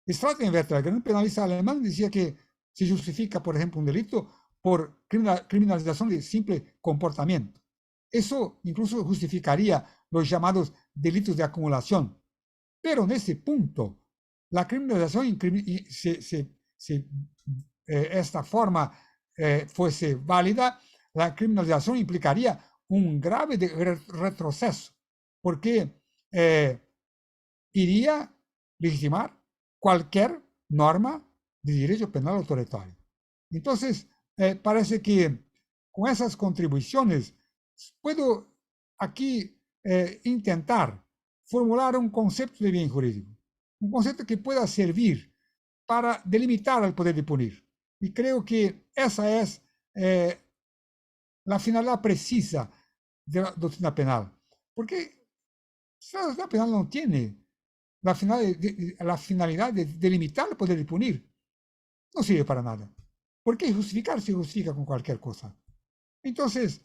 Strattenwerter, el gran penalista alemán, decía que se justifica, por ejemplo, un delito por criminalización de simple comportamiento. Eso incluso justificaría los llamados delitos de acumulación. Pero en ese punto, la criminalización, esta forma fuese válida, la criminalización implicaría un grave retroceso, porque iría a legitimar cualquier norma de derecho penal autoritario. Entonces, parece que con esas contribuciones puedo aquí intentar formular un concepto de bien jurídico, un concepto que pueda servir para delimitar el poder de punir. Y creo que esa es la finalidad precisa de la doctrina penal, porque la doctrina penal no tiene la finalidad de delimitar el poder de punir. No sirve para nada. Porque justificar se justifica con cualquier cosa. Entonces,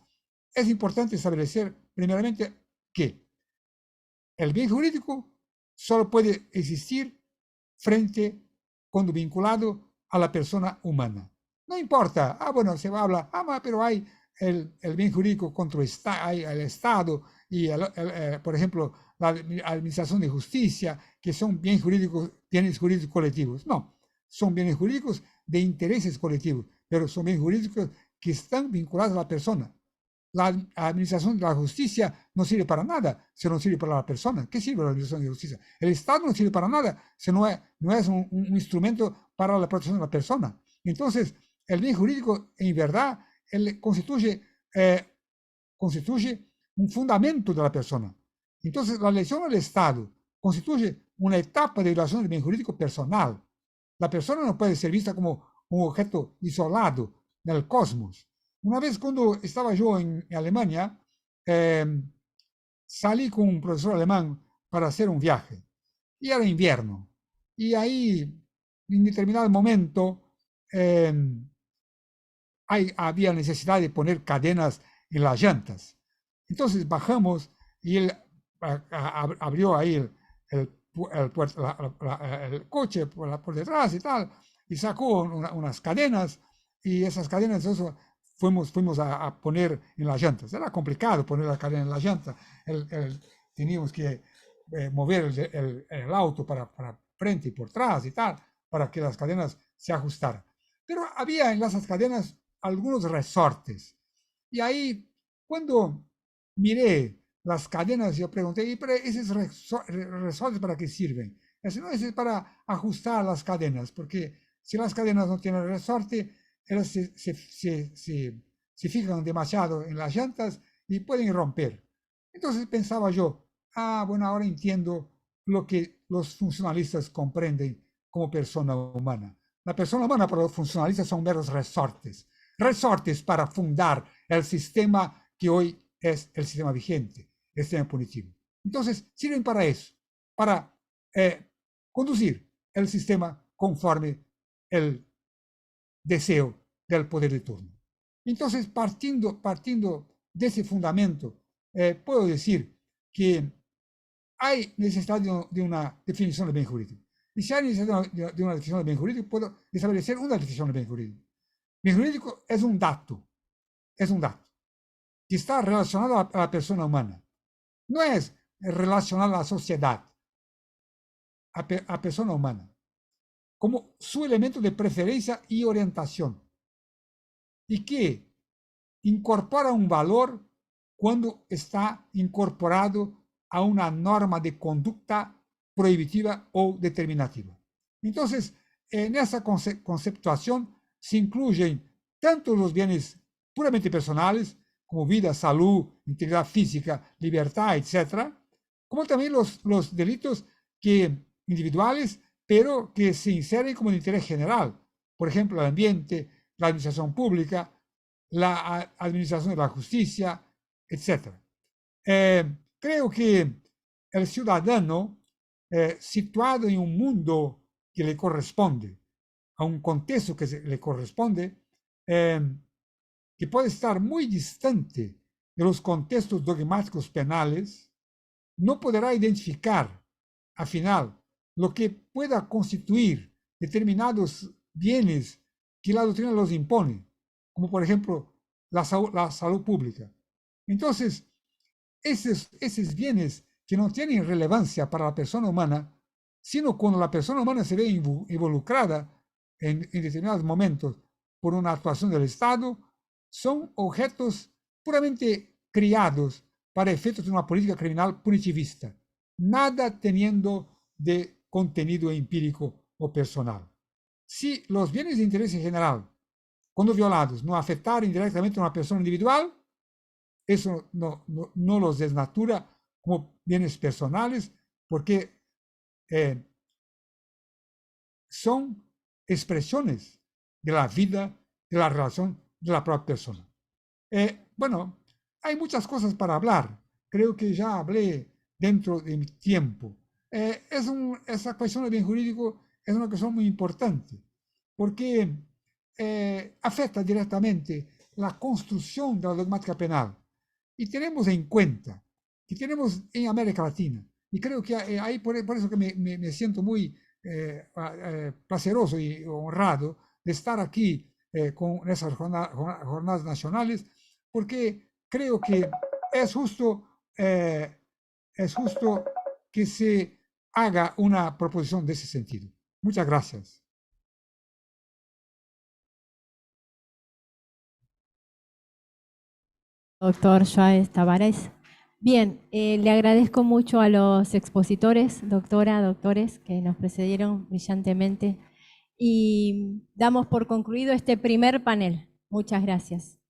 es importante establecer primeramente que el bien jurídico solo puede existir cuando vinculado a la persona humana. No importa, bueno, se habla, pero hay el bien jurídico contra el Estado y, por ejemplo, la administración de justicia, que son bienes jurídicos colectivos. No, son bienes jurídicos de intereses colectivos, pero son bienes jurídicos que están vinculados a la persona. La administración de la justicia no sirve para nada si no sirve para la persona. ¿Qué sirve la administración de justicia? El Estado no sirve para nada si no es un instrumento para la protección de la persona. Entonces, el bien jurídico, en verdad, constituye un fundamento de la persona. Entonces, la elección del Estado constituye una etapa de violación del bien jurídico personal. La persona no puede ser vista como un objeto isolado del cosmos. Una vez cuando estaba yo en Alemania, salí con un profesor alemán para hacer un viaje. Y era invierno. Y ahí, en determinado momento, había necesidad de poner cadenas en las llantas. Entonces bajamos y él abrió ahí el coche por detrás y tal, y sacó unas cadenas, y esas cadenas fuimos a poner en las llantas. Era complicado poner la cadena en las llantas. Teníamos que mover el auto para frente y por atrás y tal, para que las cadenas se ajustaran. Pero había en esas cadenas algunos resortes. Y ahí, cuando miré las cadenas, yo pregunté, ¿y pero esos resortes para qué sirven? No, es para ajustar las cadenas, porque si las cadenas no tienen resorte, ellas se fijan demasiado en las llantas y pueden romper. Entonces pensaba yo, bueno, ahora entiendo lo que los funcionalistas comprenden como persona humana. La persona humana para los funcionalistas son meros resortes para fundar el sistema que hoy es el sistema vigente, el sistema punitivo. Entonces, sirven para eso, para conducir el sistema conforme el deseo del poder de turno. Entonces, partiendo de ese fundamento, puedo decir que hay necesidad de una definición de bien jurídico. Y si hay necesidad de una definición de bien jurídico, puedo establecer una definición de bien jurídico. Bien jurídico es un dato que está relacionado a la persona humana. No es relacionado a la sociedad, a persona humana, como su elemento de preferencia y orientación, y que incorpora un valor cuando está incorporado a una norma de conducta prohibitiva o determinativa. Entonces, en esa conceptuación se incluyen tanto los bienes puramente personales, como vida, salud, integridad física, libertad, etc., como también los delitos individuales, pero que se inseren como de interés general. Por ejemplo, el ambiente, la administración pública, la administración de la justicia, etc. Creo que el ciudadano, situado en un mundo que le corresponde, a un contexto que le corresponde, que puede estar muy distante de los contextos dogmáticos penales, no podrá identificar, al final, lo que pueda constituir determinados bienes que la doctrina los impone, como por ejemplo la salud pública. Entonces, esos bienes que no tienen relevancia para la persona humana, sino cuando la persona humana se ve involucrada en determinados momentos por una actuación del Estado, son objetos puramente criados para efectos de una política criminal punitivista, nada teniendo de contenido empírico o personal. Si los bienes de interés general, cuando violados, no afectaran directamente a una persona individual, eso no los desnatura como bienes personales, porque son expresiones de la vida, de la relación de la propia persona. Bueno, hay muchas cosas para hablar. Creo que ya hablé dentro de mi tiempo. Esa cuestión del bien jurídico es una cuestión muy importante, porque afecta directamente la construcción de la dogmática penal. Y tenemos en cuenta que tenemos en América Latina, y creo que ahí por eso que me siento muy placeroso y honrado de estar aquí con esas jornadas nacionales, porque creo que es justo que se haga una proposición de ese sentido. Muchas gracias. Doctor Joaes Tavares. Bien, le agradezco mucho a los expositores, doctores, que nos precedieron brillantemente y damos por concluido este primer panel. Muchas gracias.